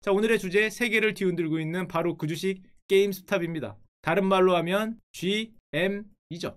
자, 오늘의 주제 세계를 뒤흔들고 있는 바로 그 주식 게임스탑입니다. 다른 말로 하면 GM이죠.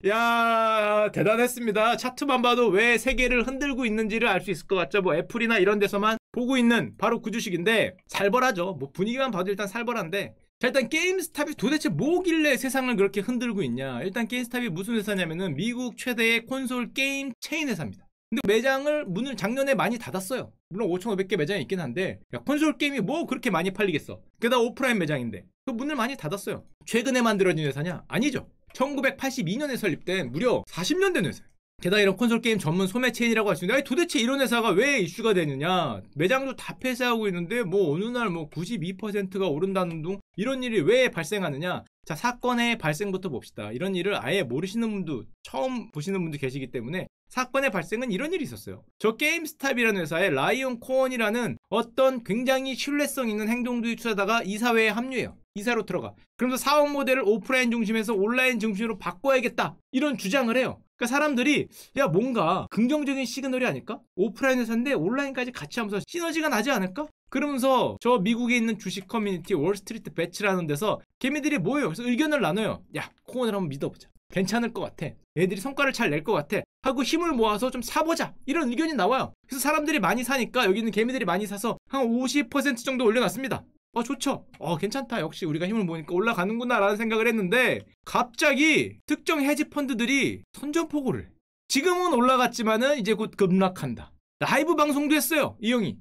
야, 대단했습니다. 차트만 봐도 왜 세계를 흔들고 있는지를 알 수 있을 것 같죠. 뭐 애플이나 이런 데서만 보고 있는 바로 그 주식인데 살벌하죠. 뭐 분위기만 봐도 일단 살벌한데, 자, 일단 게임스탑이 도대체 뭐길래 세상을 그렇게 흔들고 있냐. 일단 게임스탑이 무슨 회사냐면은 미국 최대의 콘솔 게임 체인 회사입니다. 근데 매장을 문을 작년에 많이 닫았어요. 물론 5,500개 매장이 있긴 한데, 야, 콘솔 게임이 뭐 그렇게 많이 팔리겠어. 게다가 오프라인 매장인데 그 문을 많이 닫았어요. 최근에 만들어진 회사냐? 아니죠. 1982년에 설립된 무려 40년 된 회사예요. 게다가 이런 콘솔 게임 전문 소매 체인이라고 할 수 있는데, 아니, 도대체 이런 회사가 왜 이슈가 되느냐. 매장도 다 폐쇄하고 있는데 뭐 어느 날 뭐 92%가 오른다는 둥, 이런 일이 왜 발생하느냐. 자, 사건의 발생부터 봅시다. 이런 일을 아예 모르시는 분도, 처음 보시는 분도 계시기 때문에 사건의 발생은 이런 일이 있었어요. 저 게임스탑이라는 회사에 라이온 코언이라는 어떤 굉장히 신뢰성 있는 행동주의 투자자가 이사회에 합류해요. 이사로 들어가. 그러면서 사업 모델을 오프라인 중심에서 온라인 중심으로 바꿔야겠다, 이런 주장을 해요. 그러니까 사람들이 야, 뭔가 긍정적인 시그널이 아닐까? 오프라인 회사인데 온라인까지 같이 하면서 시너지가 나지 않을까? 그러면서 저 미국에 있는 주식 커뮤니티 월스트리트 배치라는 데서 개미들이 모여요. 그래서 의견을 나눠요. 야, 코언을 한번 믿어보자. 괜찮을 것 같아. 애들이 성과를 잘 낼 것 같아. 하고 힘을 모아서 좀 사보자, 이런 의견이 나와요. 그래서 사람들이 많이 사니까 여기 있는 개미들이 많이 사서 한 50% 정도 올려놨습니다. 좋죠. 괜찮다. 역시 우리가 힘을 모으니까 올라가는구나 라는 생각을 했는데, 갑자기 특정 헤지펀드들이 선전포고를 해. 지금은 올라갔지만은 이제 곧 급락한다. 라이브 방송도 했어요, 이 형이.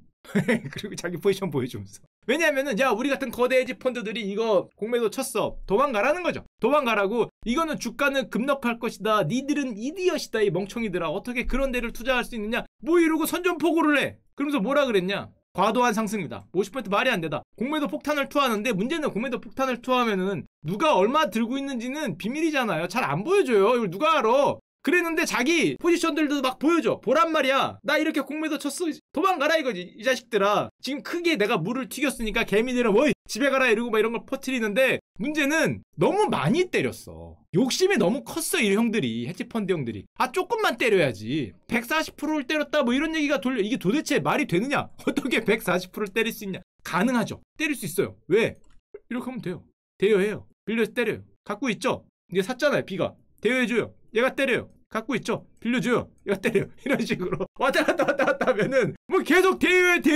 그리고 자기 포지션 보여주면서. 왜냐면은, 야, 우리 같은 거대 헤지펀드들이 이거 공매도 쳤어. 도망가라는 거죠. 도망가라고. 이거는 주가는 급락할 것이다. 니들은 이디엇이다, 이 멍청이들아. 어떻게 그런 데를 투자할 수 있느냐. 뭐 이러고 선전포고를 해. 그러면서 뭐라 그랬냐. 과도한 상승입니다. 50% 말이 안 되다. 공매도 폭탄을 투하하는데, 문제는 공매도 폭탄을 투하하면은 누가 얼마 들고 있는지는 비밀이잖아요. 잘 안 보여줘요. 이걸 누가 알아. 그랬는데 자기 포지션들도 막 보여줘. 보란 말이야. 나 이렇게 공매도 쳤어. 도망가라 이거지, 이 자식들아. 지금 크게 내가 물을 튀겼으니까 개미들은 뭐 집에 가라 이러고 막 이런 걸 퍼뜨리는데, 문제는 너무 많이 때렸어. 욕심이 너무 컸어, 이 형들이. 헤지펀드 형들이. 조금만 때려야지. 140%를 때렸다 뭐 이런 얘기가 돌려. 이게 도대체 말이 되느냐. 어떻게 140%를 때릴 수 있냐. 가능하죠. 때릴 수 있어요. 왜? 이렇게 하면 돼요. 대여해요. 빌려서 때려요. 갖고 있죠. 이게 샀잖아요. B가 대여해줘요. 얘가 때려요. 갖고 있죠. 빌려줘요. 얘가 때려요. 이런 식으로 왔다 갔다 하면은 뭐 계속 대여하면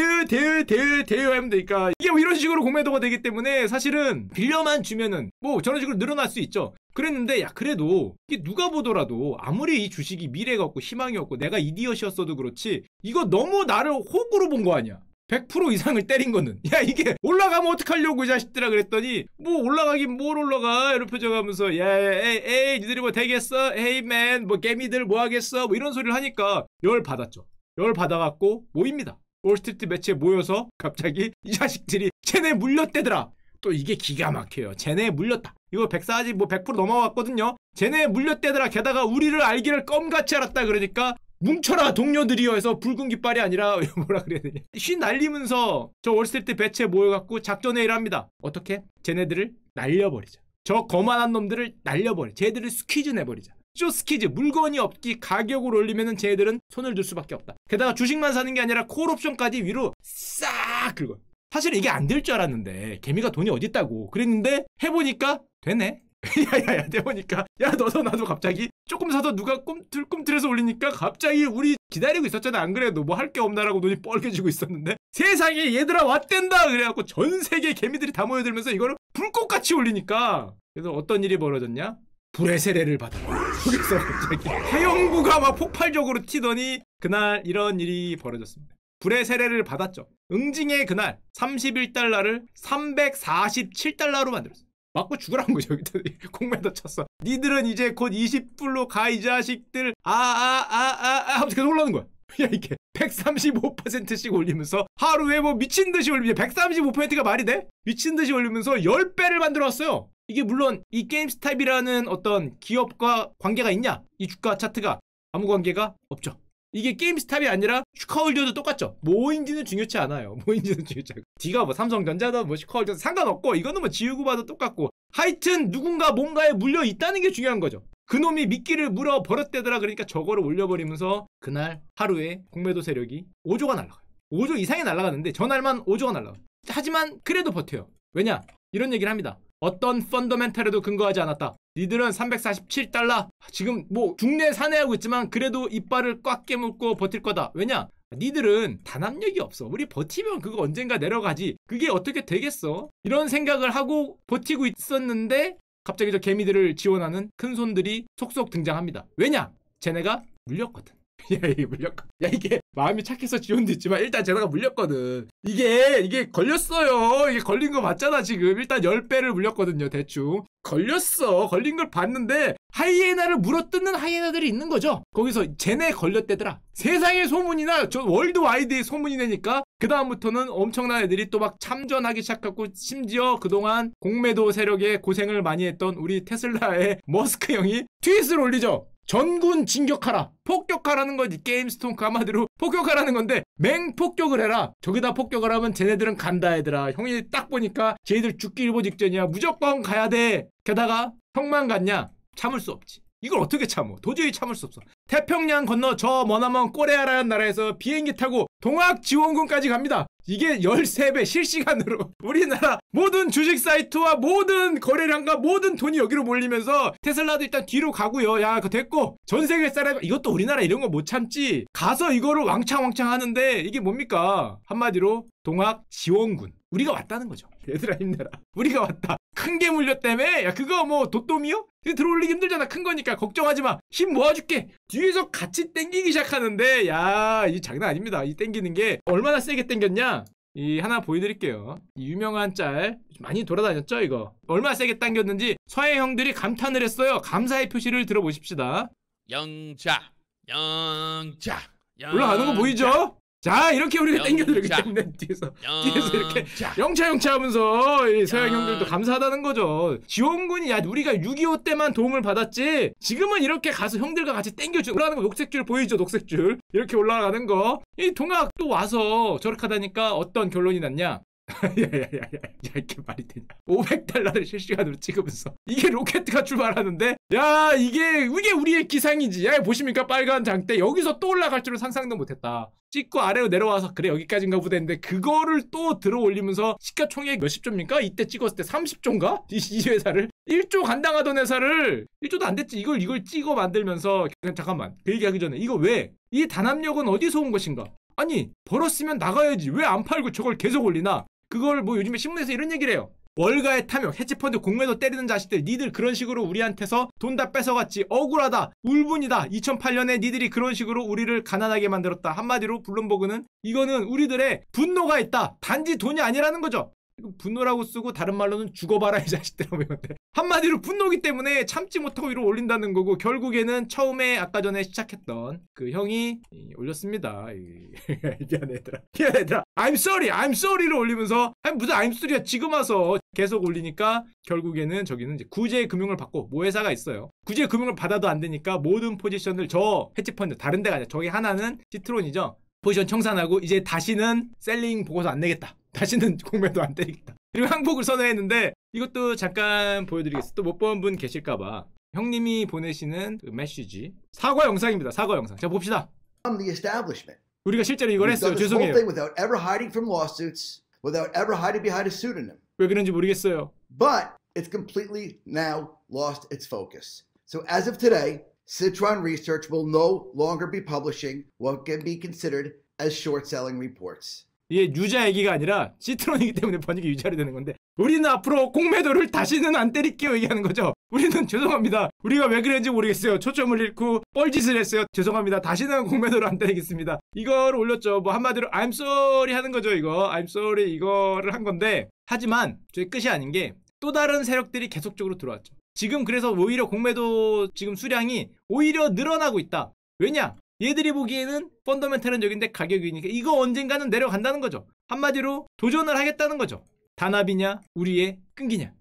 되니까, 이게 뭐 이런 식으로 공매도가 되기 때문에 사실은 빌려만 주면은 뭐 저런 식으로 늘어날 수 있죠. 그랬는데, 야, 그래도 이게 누가 보더라도 아무리 이 주식이 미래가 없고 희망이 없고 내가 이디엇이었어도 그렇지, 이거 너무 나를 호구로 본 거 아니야. 100% 이상을 때린 거는. 야, 이게 올라가면 어떡하려고 이 자식들아. 그랬더니 뭐 올라가긴 뭘 올라가, 이런 표정하면서 야, 에이 니들이 뭐 되겠어, 에이 맨 뭐 개미들 뭐 하겠어, 뭐 이런 소리를 하니까 열 받았죠. 열 받아갖고 모입니다. 월스트리트 매치에 모여서 갑자기 이 자식들이 쟤네 물렸대더라. 또 이게 기가 막혀요. 쟤네 물렸다. 이거 140 뭐 100% 넘어갔거든요. 쟤네 물렸대더라. 게다가 우리를 알기를 껌같이 알았다. 그러니까 뭉쳐라 동료들이여 해서 붉은 깃발이 아니라 뭐라 그래야 되냐, 휘 날리면서 저 월스트리트 배치에 모여갖고 작전회의를 합니다. 어떻게? 쟤네들을 날려버리자. 저 거만한 놈들을 날려버리자. 쟤네들을 스퀴즈 내버리자. 스퀴즈, 물건이 없기 가격을 올리면은 쟤네들은 손을 들 수밖에 없다. 게다가 주식만 사는 게 아니라 콜옵션까지 위로 싹 긁어. 사실 이게 안 될 줄 알았는데, 개미가 돈이 어딨다고 그랬는데 해보니까 되네. 야야야, 해보니까 야, 너도 나도 갑자기 조금 사서 누가 꿈틀꿈틀해서 올리니까 갑자기 우리 기다리고 있었잖아. 안 그래도 뭐 할 게 없나라고 눈이 뻘개지고 있었는데, 세상에 얘들아 왔댄다. 그래갖고 전 세계 개미들이 다 모여들면서 이거를 불꽃같이 올리니까, 그래서 어떤 일이 벌어졌냐? 불의 세례를 받아. 거기서 갑자기 해영구가 막 폭발적으로 튀더니 그날 이런 일이 벌어졌습니다. 불의 세례를 받았죠. 응징의 그날 31달러를 347달러로 만들었어. 맞고 죽으라는 거죠. 공매도 쳤어. 니들은 이제 곧 20불로 가, 이 자식들. 하면서 계속 올라오는 거야. 야, 이게 135%씩 올리면서 하루에 뭐 미친듯이 올리면 135%가 말이 돼? 미친듯이 올리면서 10배를 만들어 왔어요. 이게 물론 이 게임스탑이라는 어떤 기업과 관계가 있냐? 이 주가 차트가 아무 관계가 없죠. 이게 게임스탑이 아니라 슈카홀더도 똑같죠. 뭐인지는 중요치 않아요. 뭐인지는 중요치 않고. D가 뭐 삼성전자든 뭐 슈카홀더든 상관없고, 이거는 뭐 지우고 봐도 똑같고. 하여튼 누군가 뭔가에 물려 있다는 게 중요한 거죠. 그놈이 미끼를 물어 버렸대더라. 그러니까 저거를 올려버리면서 그날 하루에 공매도 세력이 5조가 날라가요. 5조 이상이 날아가는데 전날만 5조가 날아가. 하지만 그래도 버텨요. 왜냐? 이런 얘기를 합니다. 어떤 펀더멘탈에도 근거하지 않았다. 니들은 347달러 지금 뭐 중내 산해하고 있지만 그래도 이빨을 꽉 깨물고 버틸 거다. 왜냐? 니들은 단합력이 없어. 우리 버티면 그거 언젠가 내려가지. 그게 어떻게 되겠어? 이런 생각을 하고 버티고 있었는데 갑자기 저 개미들을 지원하는 큰손들이 속속 등장합니다. 왜냐? 쟤네가 물렸거든. 야, 이게 물렸거든. 야, 이게 마음이 착해서 지원도 있지만 일단 쟤네가 물렸거든. 이게 걸렸어요. 이게 걸린 거 맞잖아 지금. 일단 10배를 물렸거든요. 대충. 걸렸어. 걸린 걸 봤는데 하이에나를 물어뜯는 하이에나들이 있는 거죠. 거기서 쟤네 걸렸대더라. 세상의 소문이나 저 월드와이드의 소문이 되니까 그 다음부터는 엄청난 애들이 또 막 참전하기 시작하고 심지어 그동안 공매도 세력에 고생을 많이 했던 우리 테슬라의 머스크 형이 트윗을 올리죠. 전군 진격하라. 폭격하라는 거지. 게임스톤 한마디로 폭격하라는 건데 맹폭격을 해라. 저기다 폭격을 하면 쟤네들은 간다 얘들아. 형이 딱 보니까 쟤네들 죽기 일보 직전이야. 무조건 가야 돼. 게다가 형만 갔냐? 참을 수 없지. 이걸 어떻게 참어? 도저히 참을 수 없어. 태평양 건너 저 머나먼 꼬레아라는 나라에서 비행기 타고 동학 지원군까지 갑니다. 이게 13배 실시간으로 우리나라 모든 주식 사이트와 모든 거래량과 모든 돈이 여기로 몰리면서 테슬라도 일단 뒤로 가고요. 야, 그거 됐고 전 세계 사람 이것도 우리나라 이런 거 못 참지. 가서 이거를 왕창 하는데 이게 뭡니까? 한마디로 동학 지원군. 우리가 왔다는 거죠. 얘들아 힘내라. 우리가 왔다. 큰 게 물렸다며? 야, 그거 뭐 도톰이요? 들어올리기 힘들잖아. 큰 거니까 걱정하지 마. 힘 모아줄게. 뒤에서 같이 땡기기 시작하는데 야, 이 장난 아닙니다. 이 땡기는 게 얼마나 세게 땡겼냐? 이 하나 보여드릴게요. 이 유명한 짤 많이 돌아다녔죠 이거. 얼마나 세게 당겼는지 서해 형들이 감탄을 했어요. 감사의 표시를 들어보십시다. 영자 올라가는 거 보이죠? 자, 이렇게 우리가 땡겨들기 때문에 뒤에서 이렇게 영차 하면서 이 서양 형들도 감사하다는 거죠. 지원군이 야 우리가 6.25 때만 도움을 받았지 지금은 이렇게 가서 형들과 같이 땡겨주고 올라가는 거 녹색줄 보이죠? 녹색줄 이렇게 올라가는 거. 이 동학 또 와서 저렇게 하다니까 어떤 결론이 났냐? 야야야야 이게 말이 되냐? 500달러를 실시간으로 찍으면서 이게 로켓가 출발하는데 야 이게 우리의 기상이지. 야 보십니까 빨간 장대 여기서 또 올라갈 줄은 상상도 못했다. 찍고 아래로 내려와서 그래 여기까지인가 보다 했는데 그거를 또 들어 올리면서 시가총액 몇십 조입니까? 이때 찍었을 때 30조인가? 이 회사를 1조 간당하던 회사를 1조도 안 됐지. 이걸 찍어 만들면서 잠깐만 그 얘기하기 전에 이거 왜? 이 단합력은 어디서 온 것인가? 아니 벌었으면 나가야지. 왜 안 팔고 저걸 계속 올리나? 그걸 뭐 요즘에 신문에서 이런 얘기를 해요. 월가의 탐욕, 해치펀드 공매도 때리는 자식들 니들 그런 식으로 우리한테서 돈 다 뺏어갔지. 억울하다. 울분이다. 2008년에 니들이 그런 식으로 우리를 가난하게 만들었다. 한마디로 블룸버그는 이거는 우리들의 분노가 있다. 단지 돈이 아니라는 거죠. 분노라고 쓰고 다른 말로는 죽어봐라 이 자식들이라고 하는데 한마디로 분노기 때문에 참지 못하고 위로 올린다는 거고 결국에는 처음에 아까 전에 시작했던 그 형이 올렸습니다. 미안해 얘들아 I'm sorry를 올리면서 아니 무슨 I'm sorry야 지금 와서 계속 올리니까 결국에는 저기는 이제 구제 금융을 받고 모회사가 있어요. 구제 금융을 받아도 안 되니까 모든 포지션을 저 헤지펀드 다른 데가 아니라 저기 하나는 시트론이죠. 포지션 청산하고 이제 다시는 셀링 보고서 안 내겠다. 다시는 공매도 안 때리겠다. 그리고 항복을 선언했는데 이것도 잠깐 보여드리겠습니다. 또 못 본 분 계실까봐 형님이 보내시는 그 메시지 사과 영상입니다. 사과 영상. 자 봅시다. The establishment. 우리가 실제로 이걸 했어요. 죄송해요. Without ever hiding from lawsuits, without ever hiding behind a pseudonym. 왜 그런지 모르겠어요. But it's completely now lost its focus. So as of today, Citron Research will no longer be publishing what can be considered as short-selling reports. 이게 유자 얘기가 아니라 시트론이기 때문에 번역이 유자로 되는 건데 우리는 앞으로 공매도를 다시는 안 때릴게요 얘기하는 거죠. 우리는 죄송합니다. 우리가 왜 그랬는지 모르겠어요. 초점을 잃고 뻘짓을 했어요. 죄송합니다. 다시는 공매도를 안 때리겠습니다. 이걸 올렸죠. 뭐 한마디로 I'm sorry 하는 거죠. 이거 I'm sorry 이거를 한 건데 하지만 저희 끝이 아닌 게 또 다른 세력들이 계속적으로 들어왔죠. 지금 그래서 오히려 공매도 지금 수량이 오히려 늘어나고 있다. 왜냐? 얘들이 보기에는 펀더멘탈은 여긴데 가격이니까 이거 언젠가는 내려간다는 거죠. 한마디로 도전을 하겠다는 거죠. 단합이냐 우리의 끈기냐.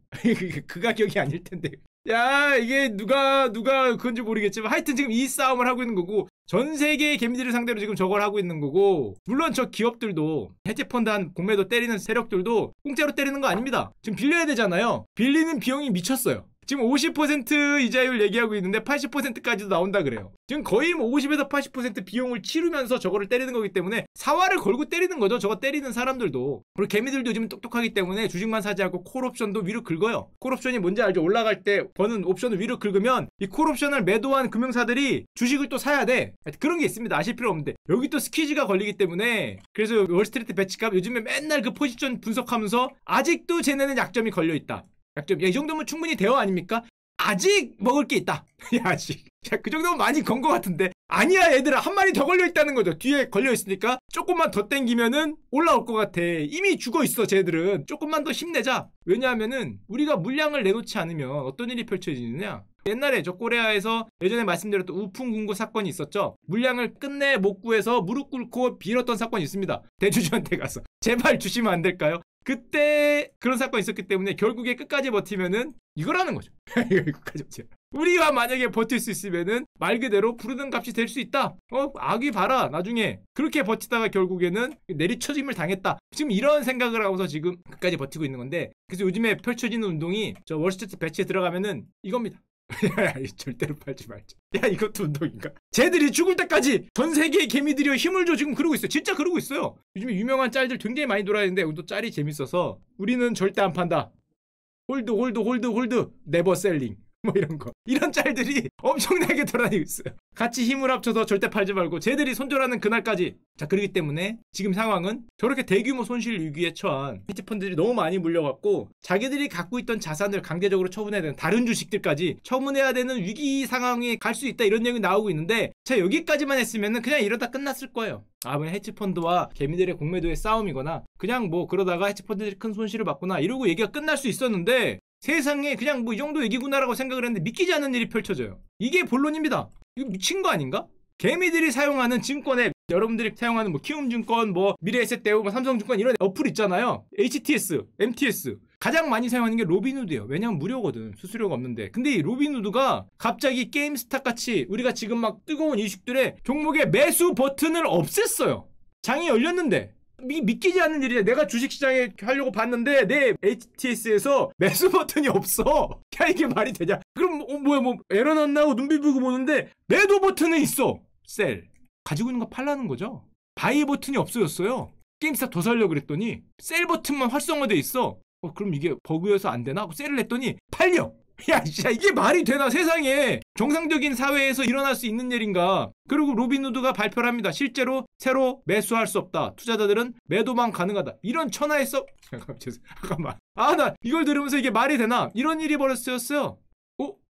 그 가격이 아닐 텐데. 야 이게 누가 그건지 모르겠지만 하여튼 지금 이 싸움을 하고 있는 거고 전 세계의 개미들을 상대로 지금 저걸 하고 있는 거고 물론 저 기업들도 헤지펀드 한 공매도 때리는 세력들도 공짜로 때리는 거 아닙니다. 지금 빌려야 되잖아요. 빌리는 비용이 미쳤어요. 지금 50% 이자율 얘기하고 있는데 80%까지도 나온다 그래요. 지금 거의 뭐 50에서 80% 비용을 치르면서 저거를 때리는 거기 때문에 사활을 걸고 때리는 거죠. 저거 때리는 사람들도. 그리고 개미들도 요즘 똑똑하기 때문에 주식만 사지 않고 콜옵션도 위로 긁어요. 콜옵션이 뭔지 알죠? 올라갈 때 버는 옵션을 위로 긁으면 이 콜옵션을 매도한 금융사들이 주식을 또 사야 돼. 그런 게 있습니다. 아실 필요 없는데 여기 또 스퀴즈가 걸리기 때문에 그래서 월스트리트 배치값 요즘에 맨날 그 포지션 분석하면서 아직도 쟤네는 약점이 걸려있다. 약점. 야, 이 정도면 충분히 대화 아닙니까? 아직 먹을 게 있다. 야, 아직. 야, 그 정도면 많이 건 것 같은데. 아니야, 얘들아. 한 마리 더 걸려있다는 거죠. 뒤에 걸려있으니까 조금만 더 땡기면은 올라올 것 같아. 이미 죽어있어, 쟤들은. 조금만 더 힘내자. 왜냐하면은 우리가 물량을 내놓지 않으면 어떤 일이 펼쳐지느냐. 옛날에 저 코레아에서 예전에 말씀드렸던 우풍궁구 사건이 있었죠. 물량을 끝내 못 구해서 무릎 꿇고 빌었던 사건이 있습니다. 대주주한테 가서. 제발 주시면 안 될까요? 그때 그런 사건이 있었기 때문에 결국에 끝까지 버티면은 이거라는 거죠. 끝까지 버티면. 우리가 만약에 버틸 수 있으면은 말 그대로 부르는 값이 될 수 있다. 아귀 봐라. 나중에 그렇게 버티다가 결국에는 내리쳐짐을 당했다. 지금 이런 생각을 하고서 지금 끝까지 버티고 있는 건데, 그래서 요즘에 펼쳐지는 운동이 저 월스트리트 배치에 들어가면은 이겁니다. 야, 절대로 팔지 말자. 야, 이것도 운동인가? 쟤들이 죽을 때까지 전 세계의 개미들이 힘을 줘. 지금 그러고 있어요. 진짜 그러고 있어요. 요즘에 유명한 짤들 굉장히 많이 돌아다니는데 또 짤이 재밌어서 우리는 절대 안 판다. 홀드 네버 셀링. 뭐 이런 거. 이런 짤들이 엄청나게 돌아다니고 있어요. 같이 힘을 합쳐서 절대 팔지 말고 쟤들이 손절하는 그날까지. 자, 그렇기 때문에 지금 상황은 저렇게 대규모 손실 위기에 처한 헤지펀드들이 너무 많이 물려갖고 자기들이 갖고 있던 자산을 강제적으로 처분해야 되는 다른 주식들까지 처분해야 되는 위기 상황에 갈 수 있다, 이런 내용이 나오고 있는데, 자, 여기까지만 했으면은 그냥 이러다 끝났을 거예요. 그냥 헤지펀드와 개미들의 공매도의 싸움이거나 그냥 뭐 그러다가 헤지펀드들이 큰 손실을 받거나 이러고 얘기가 끝날 수 있었는데, 세상에 그냥 뭐 이 정도 얘기구나라고 생각을 했는데 믿기지 않는 일이 펼쳐져요. 이게 본론입니다. 이거 미친 거 아닌가? 개미들이 사용하는 증권에, 여러분들이 사용하는 뭐 키움증권, 뭐 미래에셋대우, 뭐 삼성증권 이런 어플 있잖아요. HTS, MTS. 가장 많이 사용하는 게 로빈후드예요. 왜냐면 무료거든. 수수료가 없는데. 근데 이 로빈후드가 갑자기 게임스탑 같이 우리가 지금 막 뜨거운 이슈들의 종목의 매수 버튼을 없앴어요. 장이 열렸는데. 믿기지 않는 일이야. 내가 주식시장에 하려고 봤는데 내 HTS에서 매수 버튼이 없어. 야, 이게 말이 되냐? 그럼 뭐야, 뭐 에러 났나 하고 눈 비비고 보는데 매도 버튼은 있어. 셀. 가지고 있는 거 팔라는 거죠. 바이 버튼이 없어졌어요. 게임스탑 더 살려고 그랬더니 셀 버튼만 활성화돼 있어. 그럼 이게 버그여서 안 되나 하고 셀을 했더니 팔려. 야, 진짜 이게 말이 되나? 세상에 정상적인 사회에서 일어날 수 있는 일인가? 그리고 로빈후드가 발표를 합니다. 실제로 새로 매수할 수 없다. 투자자들은 매도만 가능하다. 이런 천하의 잠깐만. 나 이걸 들으면서 이게 말이 되나? 이런 일이 벌어졌어요.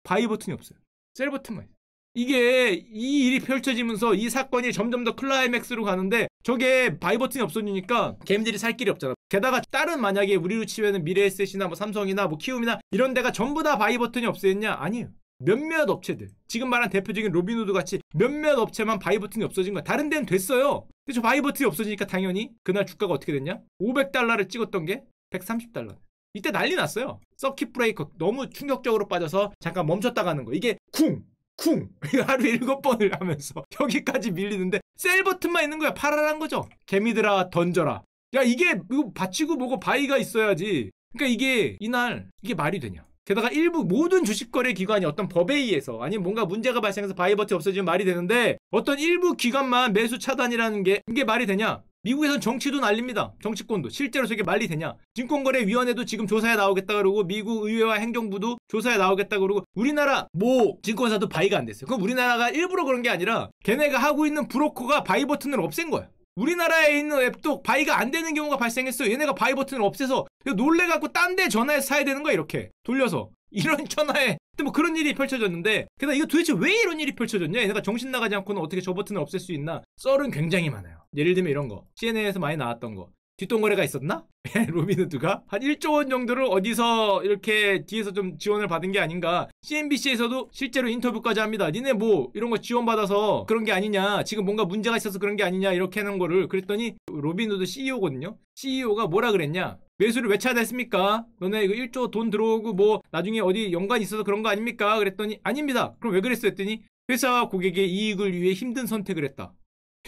바이 버튼이 없어요. 셀 버튼만 있어요. 이게 이 일이 펼쳐지면서 이 사건이 점점 더 클라이맥스로 가는데, 저게 바이 버튼이 없어지니까 개미들이 살 길이 없잖아. 게다가 다른, 만약에 우리로 치면은 미래에셋이나 뭐 삼성이나 뭐 키움이나 이런 데가 전부 다 바이 버튼이 없어졌냐? 아니에요. 몇몇 업체들, 지금 말한 대표적인 로빈후드 같이 몇몇 업체만 바이 버튼이 없어진 거야. 다른 데는 됐어요. 근데 저 바이 버튼이 없어지니까 당연히 그날 주가가 어떻게 됐냐? $500를 찍었던 게 $130. 이때 난리 났어요. 서킷 브레이커 너무 충격적으로 빠져서 잠깐 멈췄다 가는 거. 이게 쿵 하루에 7번을 하면서 여기까지 밀리는데 셀 버튼만 있는 거야. 팔아란 거죠. 개미들아 던져라. 야, 이게 받치고 뭐고 바이가 있어야지. 그러니까 이게 이날 이게 말이 되냐. 게다가 일부 모든 주식거래 기관이 어떤 법에 의해서 아니면 뭔가 문제가 발생해서 바이 버튼이 없어지면 말이 되는데, 어떤 일부 기관만 매수 차단이라는 게 이게 말이 되냐. 미국에선 정치도 난립니다. 정치권도. 실제로 저게 말이 되냐. 증권거래위원회도 지금 조사에 나오겠다 그러고, 미국 의회와 행정부도 조사에 나오겠다 그러고, 우리나라 뭐 증권사도 바이가 안 됐어요. 그럼 우리나라가 일부러 그런 게 아니라 걔네가 하고 있는 브로커가 바이 버튼을 없앤 거야. 우리나라에 있는 앱도 바이가 안 되는 경우가 발생했어요. 얘네가 바이 버튼을 없애서 놀래갖고 딴 데 전화해서 사야 되는 거야. 이렇게 돌려서. 이런 전화에 뭐 그런 일이 펼쳐졌는데, 게다가 이거 도대체 왜 이런 일이 펼쳐졌냐? 얘네가 정신 나가지 않고는 어떻게 저 버튼을 없앨 수 있나? 썰은 굉장히 많아요. 예를 들면 이런 거, CNN에서 많이 나왔던 거. 뒷돈거래가 있었나? 로빈후드가 한 1조 원 정도를 어디서 이렇게 뒤에서 좀 지원을 받은 게 아닌가. CNBC에서도 실제로 인터뷰까지 합니다. 니네 뭐 이런 거 지원받아서 그런 게 아니냐, 지금 뭔가 문제가 있어서 그런 게 아니냐, 이렇게 하는 거를. 그랬더니 로빈후드 CEO거든요. CEO가 뭐라 그랬냐? 매수를 왜 차단했습니까? 너네 이거 1조 돈 들어오고 뭐 나중에 어디 연관이 있어서 그런 거 아닙니까? 그랬더니 아닙니다. 그럼 왜 그랬어? 했더니 회사와 고객의 이익을 위해 힘든 선택을 했다.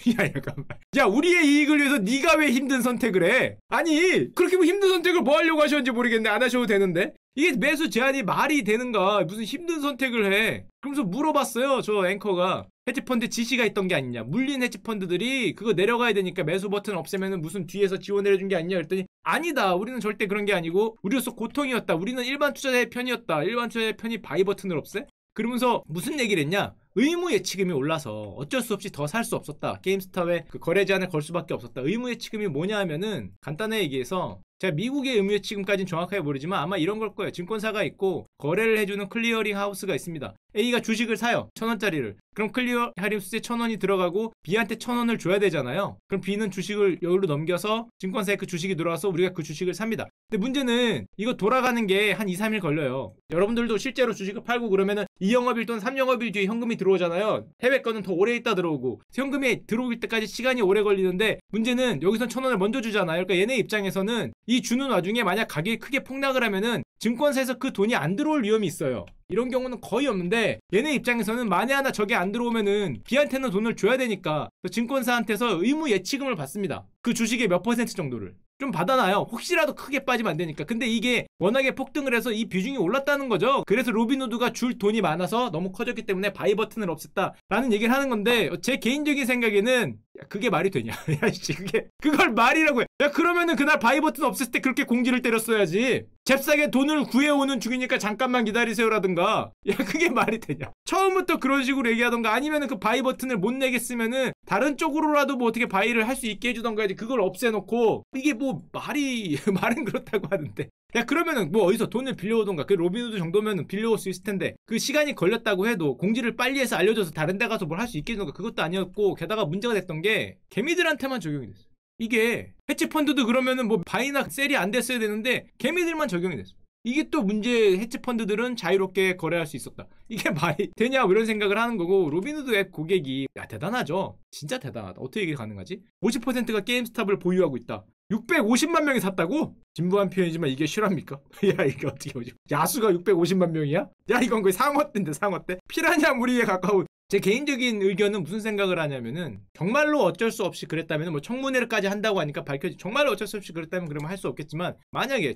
야, 잠깐만. 야, 우리의 이익을 위해서 네가 왜 힘든 선택을 해? 아니, 그렇게 뭐 힘든 선택을 뭐 하려고 하셨는지 모르겠네. 안 하셔도 되는데. 이게 매수 제한이 말이 되는가? 무슨 힘든 선택을 해. 그러면서 물어봤어요. 저 앵커가. 헤지펀드 지시가 있던 게 아니냐. 물린 헤지펀드들이 그거 내려가야 되니까 매수 버튼 없애면은 무슨 뒤에서 지원을 해준 게 아니냐 그랬더니 아니다. 우리는 절대 그런 게 아니고 우리로서 고통이었다. 우리는 일반 투자자의 편이었다. 일반 투자자의 편이 바이 버튼을 없애? 그러면서 무슨 얘기를 했냐? 의무 예치금이 올라서 어쩔 수 없이 더 살 수 없었다. 게임스탑에 그 거래 제한을 걸 수밖에 없었다. 의무 예치금이 뭐냐 하면은 간단하게 얘기해서 제가 미국의 의무 예치금까지는 정확하게 모르지만 아마 이런 걸 거예요. 증권사가 있고 거래를 해주는 클리어링 하우스가 있습니다. A가 주식을 사요. 1,000원짜리를. 그럼 클리어 하우스에 1,000원이 들어가고 B한테 1,000원을 줘야 되잖아요. 그럼 B는 주식을 여기로 넘겨서 증권사에 그 주식이 들어와서 우리가 그 주식을 삽니다. 근데 문제는 이거 돌아가는 게 한 2, 3일 걸려요. 여러분들도 실제로 주식을 팔고 그러면은 2영업일 또는 3영업일 뒤에 현금이 들어오잖아요. 해외 거는 더 오래 있다 들어오고 현금이 들어올 때까지 시간이 오래 걸리는데 문제는 여기선 1,000원을 먼저 주잖아요. 그러니까 얘네 입장에서는 이 주는 와중에 만약 가격이 크게 폭락을 하면은 증권사에서 그 돈이 안 들어올 위험이 있어요. 이런 경우는 거의 없는데 얘네 입장에서는 만에 하나 저게 안 들어오면은 B한테는 돈을 줘야 되니까 증권사한테서 의무 예치금을 받습니다. 그 주식의 몇 퍼센트 정도를 좀 받아놔요. 혹시라도 크게 빠지면 안 되니까. 근데 이게 워낙에 폭등을 해서 이 비중이 올랐다는 거죠. 그래서 로빈후드가 줄 돈이 많아서 너무 커졌기 때문에 바이 버튼을 없앴다 라는 얘기를 하는 건데 제 개인적인 생각에는 야, 그게 말이 되냐. 야씨 그걸 말이라고 해. 야 그러면은 그날 바이 버튼 없앴을 때 그렇게 공지를 때렸어야지. 잽싸게 돈을 구해오는 중이니까 잠깐만 기다리세요라든가. 야 그게 말이 되냐. 처음부터 그런 식으로 얘기하던가 아니면은 그 바이 버튼을 못 내겠으면은 다른 쪽으로라도 뭐 어떻게 바이를 할 수 있게 해주던가 해야지. 그걸 없애놓고 이게 뭐 말은 그렇다고 하는데 야 그러면은 뭐 어디서 돈을 빌려오던가. 그 로빈후드 정도면은 빌려올 수 있을 텐데 그 시간이 걸렸다고 해도 공지를 빨리 해서 알려줘서 다른 데 가서 뭘 할 수 있게 해주던가. 그것도 아니었고 게다가 문제가 됐던 게 개미들한테만 적용이 됐어요. 이게 헤지펀드도 그러면은 뭐 바이나 셀이 안 됐어야 되는데 개미들만 적용이 됐어. 이게 또 문제. 헤지펀드들은 자유롭게 거래할 수 있었다. 이게 말이 되냐 이런 생각을 하는 거고. 로빈후드 앱 고객이 야 대단하죠. 진짜 대단하다. 어떻게 이게 가능하지? 50%가 게임스탑을 보유하고 있다. 650만 명이 샀다고? 진부한 표현이지만 이게 실합니까? 야 이게 어떻게 오지? 야수가 650만 명이야? 야 이건 거의 상어 때인데 상어 때? 피라냐 무리에 가까운. 제 개인적인 의견은 무슨 생각을 하냐면은 정말로 어쩔 수 없이 그랬다면 뭐 청문회를까지 한다고 하니까 정말로 어쩔 수 없이 그랬다면 그러면 할 수 없겠지만 만약에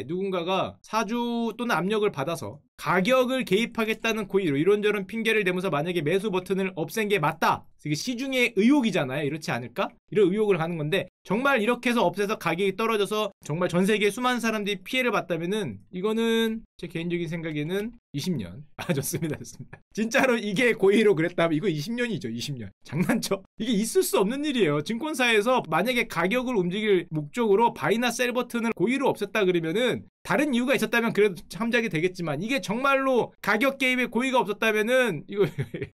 누군가가 사주 또는 압력을 받아서 가격을 개입하겠다는 고의로 이런저런 핑계를 대면서 만약에 매수 버튼을 없앤 게 맞다. 이게 시중의 의혹이잖아요. 이렇지 않을까? 이런 의혹을 하는 건데 정말 이렇게 해서 없애서 가격이 떨어져서 정말 전 세계 수많은 사람들이 피해를 봤다면은 이거는 제 개인적인 생각에는 20년. 좋습니다. 진짜로 이게 고의로 그랬다면 이거 20년이죠. 20년. 장난쳐? 이게 있을 수 없는 일이에요. 증권사에서 만약에 가격을 움직일 목적으로 바이나 셀 버튼을 고의로 없앴다 그러면은 다른 이유가 있었다면 그래도 참작이 되겠지만 이게 정말로 가격 개입에 고의가 없었다면은 이거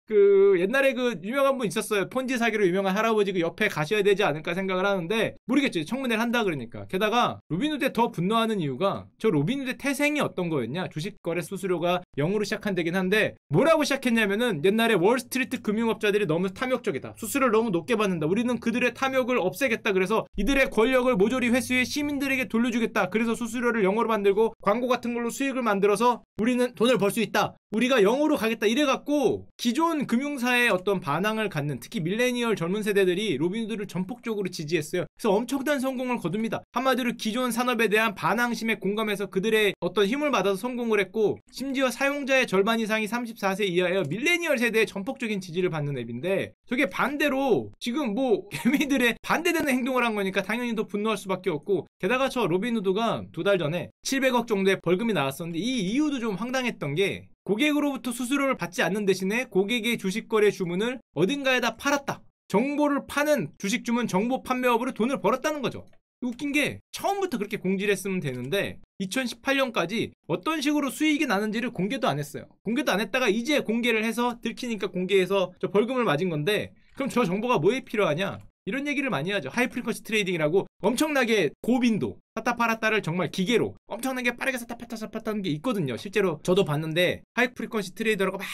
그 옛날에 그 유명한 분 있었어요. 폰지 사기로 유명한 할아버지 그 옆에 가셔야 되지 않을까 생각을 하는데 모르겠죠. 청문회를 한다 그러니까. 게다가 로빈후드에 더 분노하는 이유가 저 로빈후드의 태생이 어떤 거였냐. 주식거래 수수료가 0으로 시작한다긴 한데 뭐라고 시작했냐면은 옛날에 월스트리트 금융업자들이 너무 탐욕적이다. 수수료를 너무 높게 받는다. 우리는 그들의 탐욕을 없애겠다. 그래서 이들의 권력을 모조리 회수해 시민들에게 돌려주겠다. 그래서 수수료를 0으로 만들고 광고 같은 걸로 수익을 만들어서 우리는 돈을 벌 수 있다. 우리가 0으로 가겠다. 이래갖고 기존 금융사의 어떤 반항을 갖는 특히 밀레니얼 젊은 세대들이 로빈후드를 전폭적으로 지지했어요. 그래서 엄청난 성공을 거둡니다. 한마디로 기존 산업에 대한 반항심에 공감해서 그들의 어떤 힘을 받아서 성공을 했고 심지어 사용자의 절반 이상이 34세 이하예요. 밀레니얼 세대의 전폭적인 지지를 받는 앱인데 저게 반대로 지금 뭐 개미들의 반대되는 행동을 한 거니까 당연히 더 분노할 수밖에 없고 게다가 저 로빈후드가 2달 전에 700억 정도의 벌금이 나왔었는데 이 이유도 좀 황당했던 게 고객으로부터 수수료를 받지 않는 대신에 고객의 주식거래 주문을 어딘가에다 팔았다. 정보를 파는 주식 주문 정보 판매업으로 돈을 벌었다는 거죠. 웃긴 게 처음부터 그렇게 공지를 했으면 되는데 2018년까지 어떤 식으로 수익이 나는지를 공개도 안 했어요. 공개도 안 했다가 이제 공개를 해서 들키니까 공개해서 저 벌금을 맞은 건데 그럼 저 정보가 뭐에 필요하냐? 이런 얘기를 많이 하죠. 하이프리퀀시 트레이딩이라고 엄청나게 고빈도 샀다 팔았다를 정말 기계로 엄청나게 빠르게 샀다 팔았다는 게 있거든요. 실제로 저도 봤는데 하이프리퀀시 트레이더라고 막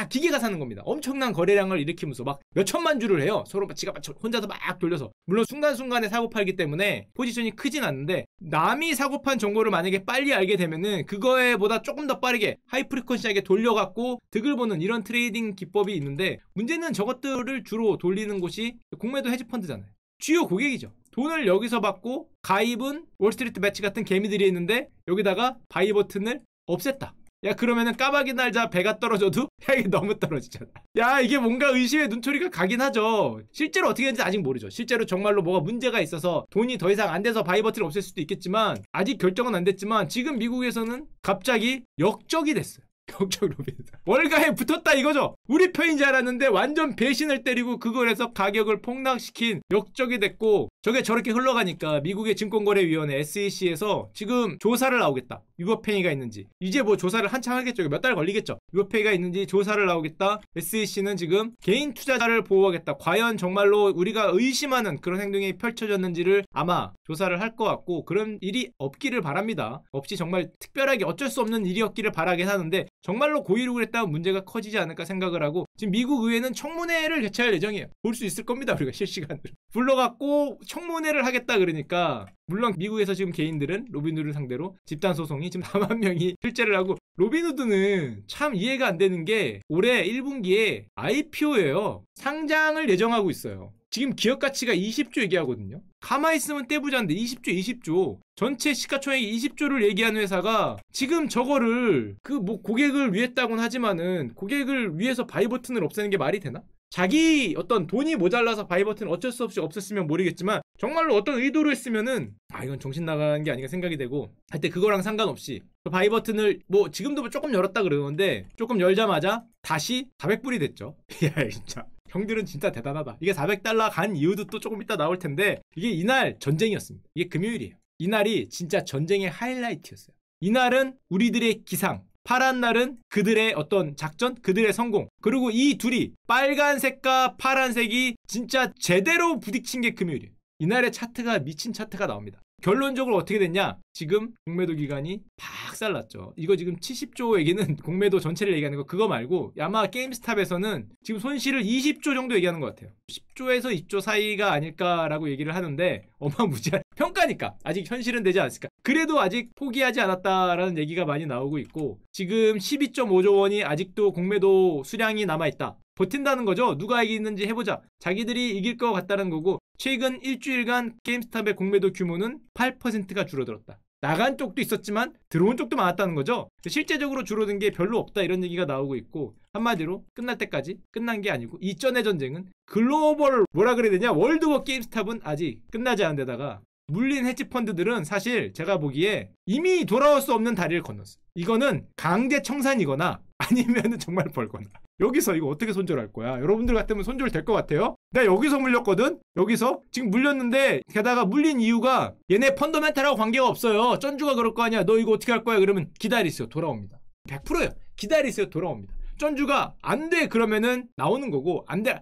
기계가 사는 겁니다. 엄청난 거래량을 일으키면서 막 몇천만 주를 해요. 서로 지가 혼자서 막 돌려서. 물론 순간순간에 사고 팔기 때문에 포지션이 크진 않는데 남이 사고 판 정보를 만약에 빨리 알게 되면은 그거에 보다 조금 더 빠르게 하이프리퀀시하게 돌려갖고 득을 보는 이런 트레이딩 기법이 있는데 문제는 저것들을 주로 돌리는 곳이 공매도 헤지펀드잖아요. 주요 고객이죠. 돈을 여기서 받고 가입은 월스트리트 매치 같은 개미들이 있는데 여기다가 바이 버튼을 없앴다. 야 그러면은 까마귀 날자 배가 떨어져도 야 이게 너무 떨어지잖아. 야 이게 뭔가 의심의 눈초리가 가긴 하죠. 실제로 어떻게 되는지 아직 모르죠. 실제로 정말로 뭐가 문제가 있어서 돈이 더 이상 안 돼서 바이 버튼을 없앨 수도 있겠지만 아직 결정은 안 됐지만 지금 미국에서는 갑자기 역적이 됐어요. 역적 로빈 월가에 붙었다 이거죠. 우리 편인 줄 알았는데 완전 배신을 때리고 그걸 해서 가격을 폭락시킨 역적이 됐고 저게 저렇게 흘러가니까 미국의 증권거래위원회 SEC에서 지금 조사를 나오겠다. 유효팽이가 있는지. 이제 뭐 조사를 한참 하겠죠. 몇 달 걸리겠죠. 유효팽이가 있는지 조사를 나오겠다. SEC는 지금 개인 투자자를 보호하겠다. 과연 정말로 우리가 의심하는 그런 행동이 펼쳐졌는지를 아마 조사를 할 것 같고 그런 일이 없기를 바랍니다. 없이 정말 특별하게 어쩔 수 없는 일이었기를 바라긴 하는데 정말로 고의로 그랬다면 문제가 커지지 않을까 생각을 하고 지금 미국 의회는 청문회를 개최할 예정이에요. 볼 수 있을 겁니다. 우리가 실시간으로. 불러갖고 청문회를 하겠다 그러니까 물론 미국에서 지금 개인들은 로빈후드를 상대로 집단소송이 지금 4만 명이 실제를 하고 로빈후드는 참 이해가 안 되는 게 올해 1분기에 IPO예요. 상장을 예정하고 있어요. 지금 기업 가치가 20조 얘기하거든요. 가만히 있으면 떼부자인데 20조. 전체 시가총액 20조를 얘기하는 회사가 지금 저거를 그 뭐 고객을 위했다고는 하지만은 고객을 위해서 바이 버튼을 없애는 게 말이 되나? 자기 어떤 돈이 모자라서 바이 버튼을 어쩔 수 없이 없앴으면 모르겠지만 정말로 어떤 의도를 했으면은 이건 정신 나간 게 아닌가 생각이 되고 하여튼 그거랑 상관없이 그 바이 버튼을 뭐 지금도 조금 열었다 그러는데 조금 열자마자 다시 400불이 됐죠. 야 진짜 형들은 진짜 대단하다. 이게 400달러 간 이유도 또 조금 이따 나올 텐데 이게 이날 전쟁이었습니다. 이게 금요일이에요. 이날이 진짜 전쟁의 하이라이트였어요. 이날은 우리들의 기상, 파란 날은 그들의 어떤 작전, 그들의 성공. 그리고 이 둘이 빨간색과 파란색이 진짜 제대로 부딪힌 게 금요일이에요. 이날의 차트가 미친 차트가 나옵니다. 결론적으로 어떻게 됐냐? 지금 공매도 기간이 박살났죠. 이거 지금 70조 얘기는 공매도 전체를 얘기하는 거 그거 말고 아마 게임스탑에서는 지금 손실을 20조 정도 얘기하는 것 같아요. 10조에서 2조 사이가 아닐까라고 얘기를 하는데 어마무지한 평가니까 아직 현실은 되지 않았을까. 그래도 아직 포기하지 않았다라는 얘기가 많이 나오고 있고 지금 12.5조 원이 아직도 공매도 수량이 남아있다. 버틴다는 거죠. 누가 이기는지 해보자. 자기들이 이길 것 같다는 거고 최근 일주일간 게임스탑의 공매도 규모는 8%가 줄어들었다. 나간 쪽도 있었지만 들어온 쪽도 많았다는 거죠. 실제적으로 줄어든 게 별로 없다 이런 얘기가 나오고 있고 한마디로 끝날 때까지 끝난 게 아니고 이전의 전쟁은 글로벌 뭐라 그래야 되냐 월드워 게임스탑은 아직 끝나지 않은 데다가 물린 헤지펀드들은 사실 제가 보기에 이미 돌아올 수 없는 다리를 건넜어요. 이거는 강제 청산이거나 아니면 정말 벌거나 여기서 이거 어떻게 손절할 거야? 여러분들 같으면 손절 될 것 같아요? 내가 여기서 물렸거든? 여기서? 지금 물렸는데 게다가 물린 이유가 얘네 펀더멘탈하고 관계가 없어요. 쩐주가 그럴 거 아니야. 너 이거 어떻게 할 거야? 그러면 기다리세요. 돌아옵니다. 100%예요. 기다리세요. 돌아옵니다. 쩐주가 안 돼 그러면은 나오는 거고 안 돼.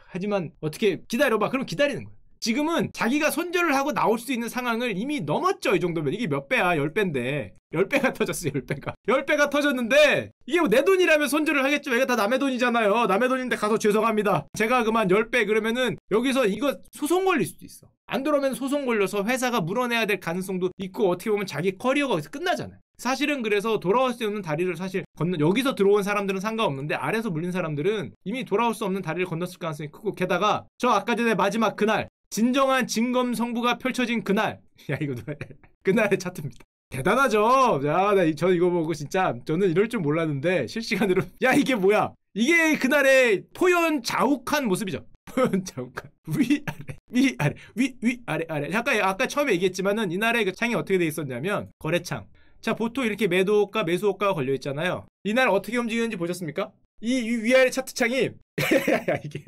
하지만 어떻게 기다려봐. 그럼 기다리는 거예요. 지금은 자기가 손절을 하고 나올 수 있는 상황을 이미 넘었죠. 이 정도면. 이게 몇 배야? 10배인데. 10배가 터졌어요. 10배가. 10배가 터졌는데 이게 뭐 내 돈이라면 손절을 하겠죠. 이게 다 남의 돈이잖아요. 남의 돈인데 가서 죄송합니다. 제가 그만 10배 그러면은 여기서 이거 소송 걸릴 수도 있어. 안 들어오면 소송 걸려서 회사가 물어내야 될 가능성도 있고 어떻게 보면 자기 커리어가 여기서 끝나잖아요. 사실은 그래서 돌아올 수 없는 다리를 사실 여기서 들어온 사람들은 상관없는데 아래에서 물린 사람들은 이미 돌아올 수 없는 다리를 건넜을 가능성이 크고 게다가 저 아까 전에 마지막 그날 진정한 진검성부가 펼쳐진 그날 야 이거 그날의 차트입니다. 대단하죠. 야, 저 이거 보고 진짜 저는 이럴 줄 몰랐는데 실시간으로 야 이게 뭐야? 이게 그날의 포연 자욱한 모습이죠. 포연 자욱한 위아래 위아래 아까 처음에 얘기했지만은 이날의 그 창이 어떻게 돼 있었냐면 거래창. 자 보통 이렇게 매도가 매수호가가 걸려 있잖아요. 이날 어떻게 움직이는지 보셨습니까? 이 위아래 차트창이 이게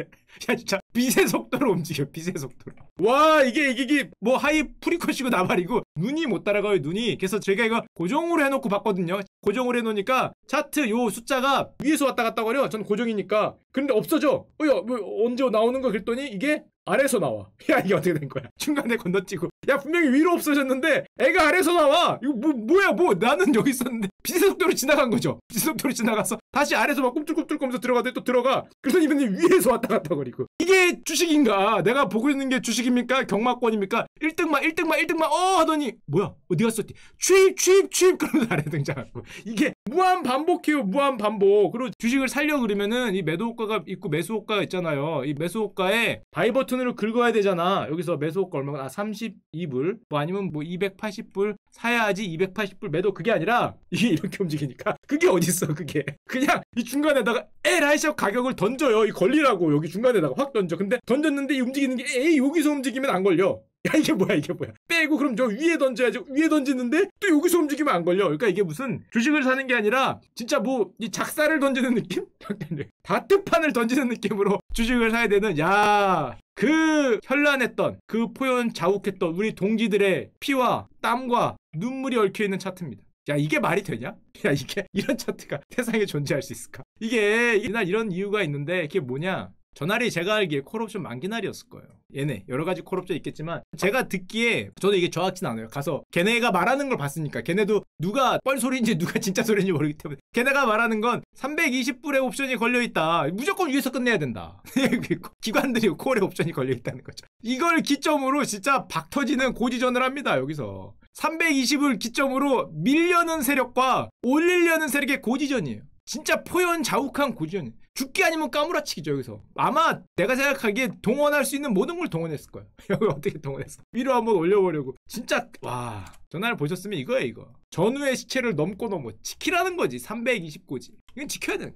야 진짜 빛의 속도로 움직여. 빛의 속도로. 와 이게 뭐 하이 프리퀄시고 나발이고 눈이 못 따라가요. 눈이. 그래서 제가 이거 고정으로 해놓고 봤거든요. 고정을 해놓으니까 차트 요 숫자가 위에서 왔다 갔다 거려. 저는 고정이니까. 근데 없어져. 야 뭐 언제 나오는 거 그랬더니 이게 아래에서 나와. 야 이게 어떻게 된 거야? 중간에 건너뛰고 야 분명히 위로 없어졌는데 애가 아래에서 나와. 이거 뭐야 나는 여기 있었는데 빛의 속도로 지나간 거죠. 빛의 속도로 지나가서 다시 아래에서 막 꿈틀꿈틀거리면서 들어가더니 또 들어가. 그러더니 이분이 위에서 왔다 갔다 거리고 이게 주식인가? 내가 보고 있는 게 주식입니까? 경마권입니까? 1등만 하더니 뭐야 어디 갔어? 취입 그러면서 아래 등장하고 이게 무한 반복해요. 무한 반복. 그리고 주식을 살려 그러면은 이 매도 효과가 있고 매수 효과가 있잖아요. 이 매수 효과에 바이 버튼 버튼을 긁어야 되잖아. 여기서 매수호가 얼마가 32불 뭐 아니면 뭐 280불 사야지 280불 매도 그게 아니라 이게 이렇게 움직이니까 그게 어딨어 그게. 그냥 이 중간에다가 에라이샵 가격을 던져요. 이 걸리라고 여기 중간에다가 확 던져. 근데 던졌는데 이 움직이는 게 에이 여기서 움직이면 안 걸려. 야 이게 뭐야 빼고 그럼 저 위에 던져야죠. 위에 던지는데 또 여기서 움직이면 안 걸려. 그러니까 이게 무슨 주식을 사는 게 아니라 진짜 뭐 이 작사를 던지는 느낌? 다트판을 던지는 느낌으로 주식을 사야 되는 야 그 현란했던 그 표현 자욱했던 우리 동지들의 피와 땀과 눈물이 얽혀있는 차트입니다. 야 이게 말이 되냐? 야 이게 이런 차트가 세상에 존재할 수 있을까? 이게 이날 이런 이유가 있는데 그게 뭐냐? 전날이 제가 알기에 콜옵션 만기 날이었을 거예요. 얘네 여러 가지 콜옵션 있겠지만 제가 듣기에 저도 이게 정확진 않아요. 가서 걔네가 말하는 걸 봤으니까 걔네도 누가 뻘소리인지 누가 진짜 소리인지 모르기 때문에 걔네가 말하는 건 320불의 옵션이 걸려있다. 무조건 위에서 끝내야 된다. 기관들이 콜에 옵션이 걸려있다는 거죠. 이걸 기점으로 진짜 박 터지는 고지전을 합니다. 여기서 320을 기점으로 밀려는 세력과 올리려는 세력의 고지전이에요. 진짜 포연 자욱한 고지전이에요. 죽기 아니면 까무라치기죠. 여기서 아마 내가 생각하기에 동원할 수 있는 모든 걸 동원했을 거예요. 여기 어떻게 동원했어? 위로 한번 올려보려고. 진짜 와 전날 보셨으면 이거예요. 이거 전후의 시체를 넘고 지키라는 거지. 320고지 이건 지켜야 되는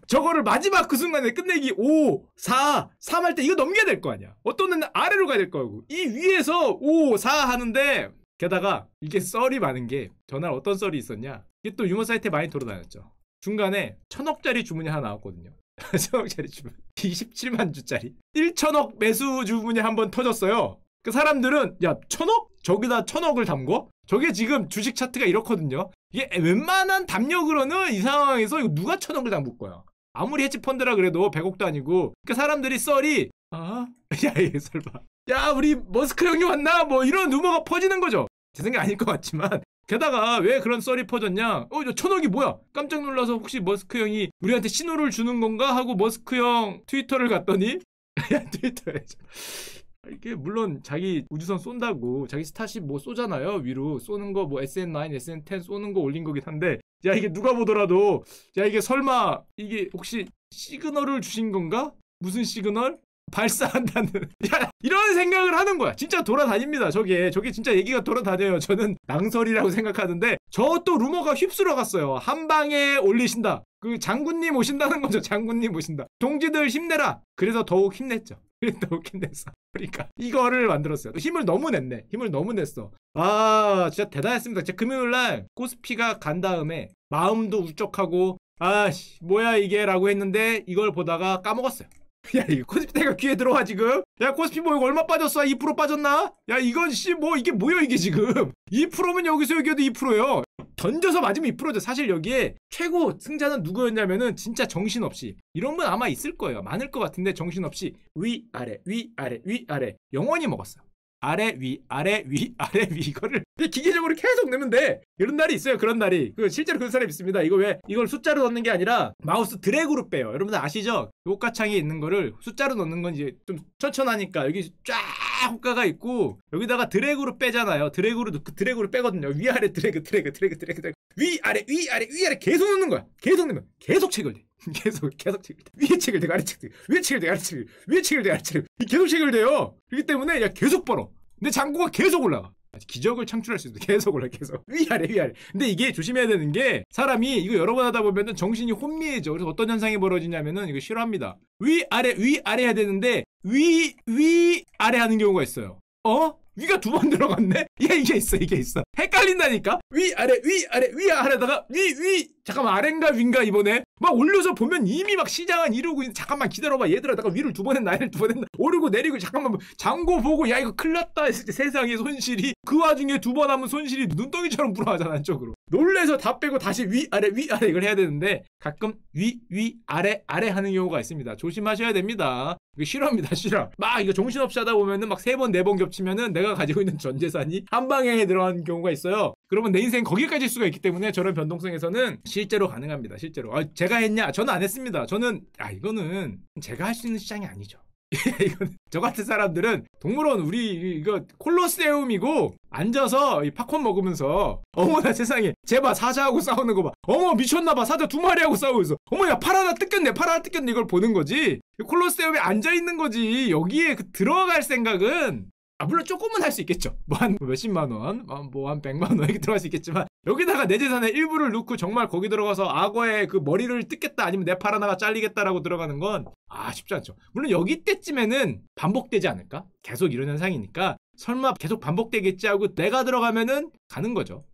저거를 마지막 그 순간에 끝내기 5, 4, 3 할 때 이거 넘겨야 될 거 아니야. 어떤 데는 아래로 가야 될 거고 이 위에서 5, 4 하는데 게다가 이게 썰이 많은 게 전날 어떤 썰이 있었냐. 이게 또 유머 사이트에 많이 돌아다녔죠. 중간에 1000억짜리 주문이 하나 나왔거든요. 1000억짜리 주문 27만 주짜리 1,000억 매수 주문이 한번 터졌어요. 그 사람들은 야 1000억? 저기다 1000억을 담궈? 저게 지금 주식 차트가 이렇거든요. 이게 웬만한 담력으로는 이 상황에서 이거 누가 1000억을 담글 거야. 아무리 헤지펀드라 그래도 100억도 아니고. 그 사람들이 썰이 야 이게 설마 야 우리 머스크 형이 왔나? 뭐 이런 루머가 퍼지는 거죠. 제 생각 아닐 것 같지만 게다가 왜 그런 썰이 퍼졌냐? 저 1000억이 뭐야? 깜짝 놀라서 혹시 머스크 형이 우리한테 신호를 주는 건가? 하고 머스크 형 트위터를 갔더니 야 트위터에 이게 물론 자기 우주선 쏜다고 자기 스타쉽 뭐 쏘잖아요. 위로 쏘는 거 뭐 SN9, SN10 쏘는 거 올린 거긴 한데 야 이게 누가 보더라도 야 이게 설마 이게 혹시 시그널을 주신 건가? 무슨 시그널? 발사한다는 야 이런 생각을 하는 거야. 진짜 돌아다닙니다. 저게 진짜 얘기가 돌아다녀요. 저는 낭설이라고 생각하는데 저 또 루머가 휩쓸어 갔어요. 한 방에 올리신다. 그 장군님 오신다는 거죠. 장군님 오신다. 동지들 힘내라. 그래서 더욱 힘냈죠. 더욱 힘냈어. 그러니까 이거를 만들었어요. 힘을 너무 냈네. 힘을 너무 냈어. 아 진짜 대단했습니다. 진짜 금요일날 코스피가 간 다음에 마음도 울적하고 아씨 뭐야 이게 라고 했는데 이걸 보다가 까먹었어요. 야 이거 코스피가 귀에 들어와 지금. 야 코스피 뭐 이거 얼마 빠졌어? 2% 빠졌나? 야 이건 씨 뭐 이게 뭐야 이게 지금 2%면 여기서 여기에도 2%요 던져서 맞으면 2%죠. 사실 여기에 최고 승자는 누구였냐면은 진짜 정신없이 이런 분 아마 있을 거예요. 많을 것 같은데 정신없이 위아래 위아래 위아래 영원히 먹었어요. 아래 위 아래 위 아래 위 이거를 기계적으로 계속 넣으면 돼. 이런 날이 있어요. 그런 날이. 실제로 그런 사람이 있습니다. 이거 왜 이걸 숫자로 넣는 게 아니라 마우스 드래그로 빼요. 여러분들 아시죠? 효과창에 있는 거를 숫자로 넣는 건 이제 좀 천천하니까 여기 쫙 효과가 있고 여기다가 드래그로 빼잖아요. 드래그로 빼거든요. 위아래 드래그 위아래 위아래 위아래 계속 넣는 거야. 계속 넣으면 계속 체결돼. 계속 체결돼. 위에 체결되고 아래 체결돼. 위에 체결되고 아래 체결돼. 위에 체결되고 아래 체결돼. 계속 체결돼요. 그렇기 때문에 야 계속 벌어. 내 잔고가 계속 올라가. 기적을 창출할 수 있어. 계속 올라 계속 위아래. 근데 이게 조심해야 되는 게 사람이 이거 여러 번 하다 보면은 정신이 혼미해져. 그래서 어떤 현상이 벌어지냐면은 이거 싫어합니다. 위아래 해야 되는데 위아래 하는 경우가 있어요. 위가 2번 들어갔네? 이게 있어. 헷갈린다니까? 위아래다가 잠깐만 아래인가 위인가 이번에? 막 올려서 보면 이미 막 시장은 이러고 있는 잠깐만 기다려봐 얘들아 내가 위를 2번 했나 아래를 2번 했나 오르고 내리고 잠깐만 장고 보고 야 이거 큰일 났다 했을 때 세상에 손실이 그 와중에 2번 하면 손실이 눈덩이처럼 불어나잖아 안쪽으로. 놀래서 다 빼고 다시 위아래 이걸 해야 되는데 가끔 위아래 하는 경우가 있습니다. 조심하셔야 됩니다. 이거 싫어합니다. 싫어. 막 이거 정신없이 하다 보면은 막 3번 4번 겹치면은 내가 가지고 있는 전 재산이 한 방향에 들어가는 경우가 있어요. 그러면 내 인생 거기까지 일 수가 있기 때문에 저런 변동성에서는 실제로 가능합니다. 실제로. 제가 했냐? 저는 안 했습니다. 저는 이거는 제가 할 수 있는 시장이 아니죠. 이건 저 같은 사람들은 동물원 우리 이거 콜로세움이고 앉아서 이 팝콘 먹으면서 어머나 세상에 제발 사자하고 싸우는 거 봐. 어머 미쳤나봐. 사자 2마리하고 싸우고 있어. 어머 야 팔 하나 뜯겼네. 팔 하나 뜯겼네. 이걸 보는 거지. 콜로세움에 앉아있는 거지. 여기에 들어갈 생각은 물론 조금은 할 수 있겠죠. 뭐 한 몇십만 원, 뭐 한 100만 원 이렇게 들어갈 수 있겠지만 여기다가 내 재산의 일부를 넣고 정말 거기 들어가서 악어의 그 머리를 뜯겠다 아니면 내 팔 하나가 잘리겠다라고 들어가는 건 쉽지 않죠. 물론 여기 때쯤에는 반복되지 않을까? 계속 이런 현상이니까 설마 계속 반복되겠지 하고 내가 들어가면은 가는 거죠.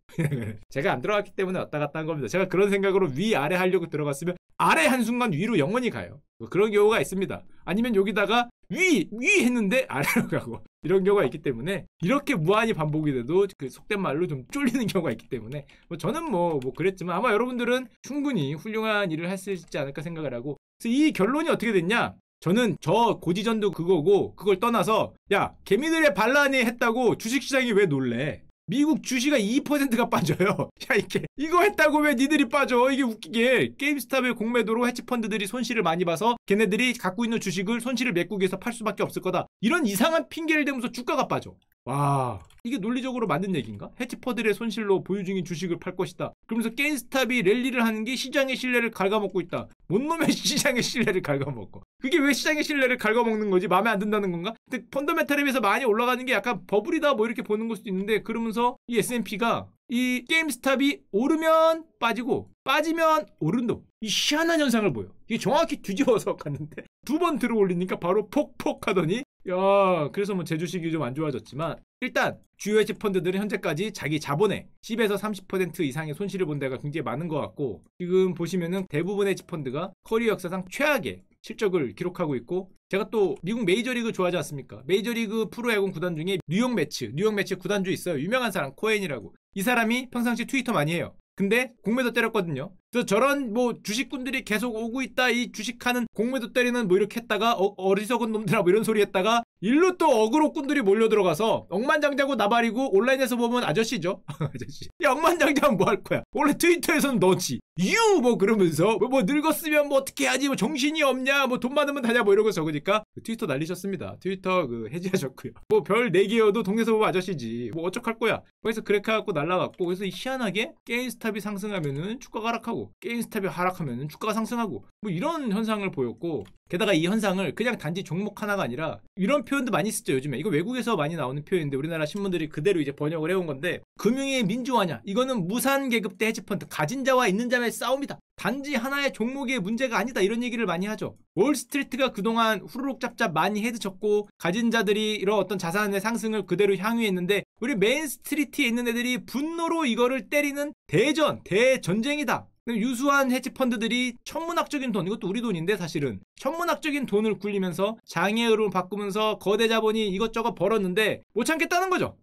제가 안 들어갔기 때문에 왔다 갔다 한 겁니다. 제가 그런 생각으로 위아래 하려고 들어갔으면 아래 한순간 위로 영원히 가요. 뭐 그런 경우가 있습니다. 아니면 여기다가 위 했는데 아래로 가고 이런 경우가 있기 때문에 이렇게 무한히 반복이 돼도 그 속된 말로 좀 쫄리는 경우가 있기 때문에 저는 뭐 그랬지만 아마 여러분들은 충분히 훌륭한 일을 할 수 있지 않을까 생각을 하고 그래서 이 결론이 어떻게 됐냐? 저는 저 고지전도 그거고 그걸 떠나서 야 개미들의 반란이 했다고 주식시장이 왜 놀래? 미국 주식이 2%가 빠져요. 야 이거 했다고 왜 니들이 빠져? 이게 웃기게 게임스탑의 공매도로 헤지펀드들이 손실을 많이 봐서 걔네들이 갖고 있는 주식을 손실을 메꾸기 위해서 팔 수밖에 없을 거다. 이런 이상한 핑계를 대면서 주가가 빠져. 와 이게 논리적으로 맞는 얘기인가? 헤지펀드의 손실로 보유 중인 주식을 팔 것이다. 그러면서 게임스탑이 랠리를 하는 게 시장의 신뢰를 갉아먹고 있다. 뭔 놈의 시장의 신뢰를 갉아먹고. 그게 왜 시장의 신뢰를 갉아먹는 거지? 마음에 안 든다는 건가? 근데 펀더멘탈에 비해서 많이 올라가는 게 약간 버블이다 뭐 이렇게 보는 걸 수도 있는데 그러면서 이 S&P가 이 게임스탑이 오르면 빠지고 빠지면 오른다. 이 희한한 현상을 보여. 이게 정확히 뒤집어서 갔는데 2번 들어 올리니까 바로 폭폭 하더니 야 그래서 뭐 제 주식이 좀 안 좋아졌지만 일단 주요 헤지 펀드들은 현재까지 자기 자본의 10에서 30% 이상의 손실을 본 데가 굉장히 많은 것 같고 지금 보시면은 대부분의 헤지 펀드가 커리어 역사상 최악의 실적을 기록하고 있고 제가 또 미국 메이저리그 좋아하지 않습니까? 메이저리그 프로야구 구단 중에 뉴욕 매츠 구단주 있어요. 유명한 사람 코엔이라고. 이 사람이 평상시 트위터 많이 해요. 근데 공매도 때렸거든요. 그래서 저런 뭐 주식꾼들이 계속 오고 있다. 이 주식하는 공매도 때리는 뭐 이렇게 했다가 어리석은 놈들아 뭐 이런 소리 했다가 일로 또 어그로꾼들이 몰려 들어가서 억만장자고 나발이고 온라인에서 보면 아저씨죠. 아저씨. 야 억만장자면 뭐 할 거야. 원래 트위터에서는 너지. 유 뭐 그러면서 뭐 늙었으면 뭐 어떻게 해야지 뭐 정신이 없냐 뭐 돈 많으면 다냐 뭐 이러고 적으니까 트위터 날리셨습니다. 트위터 해지하셨고요. 뭐 별 4개여도 동네에서 보면 아저씨지. 뭐 어떡할 거야. 그래서 그렇게 해갖고 날라갔고 그래서 희한하게 게임스탑이 상승하면은 주가가 하락하고 게임스탑이 하락하면은 주가가 상승하고 뭐 이런 현상을 보였고 게다가 이 현상을 그냥 단지 종목 하나가 아니라 이런 표현도 많이 쓰죠 요즘에. 이거 외국에서 많이 나오는 표현인데 우리나라 신문들이 그대로 이제 번역을 해온 건데 금융의 민주화냐 이거는 무산계급 대 헤지펀드 가진 자와 있는 자의 싸움이다. 단지 하나의 종목의 문제가 아니다 이런 얘기를 많이 하죠. 월스트리트가 그동안 후루룩 짭짭 많이 헤드쳤고 가진 자들이 이런 어떤 자산의 상승을 그대로 향유했는데 우리 메인스트리트에 있는 애들이 분노로 이거를 때리는 대전쟁이다. 유수한 헤지펀드들이 천문학적인 돈, 이것도 우리 돈인데 사실은 천문학적인 돈을 굴리면서 장애으로 바꾸면서 거대 자본이 이것저것 벌었는데 못 참겠다는 거죠.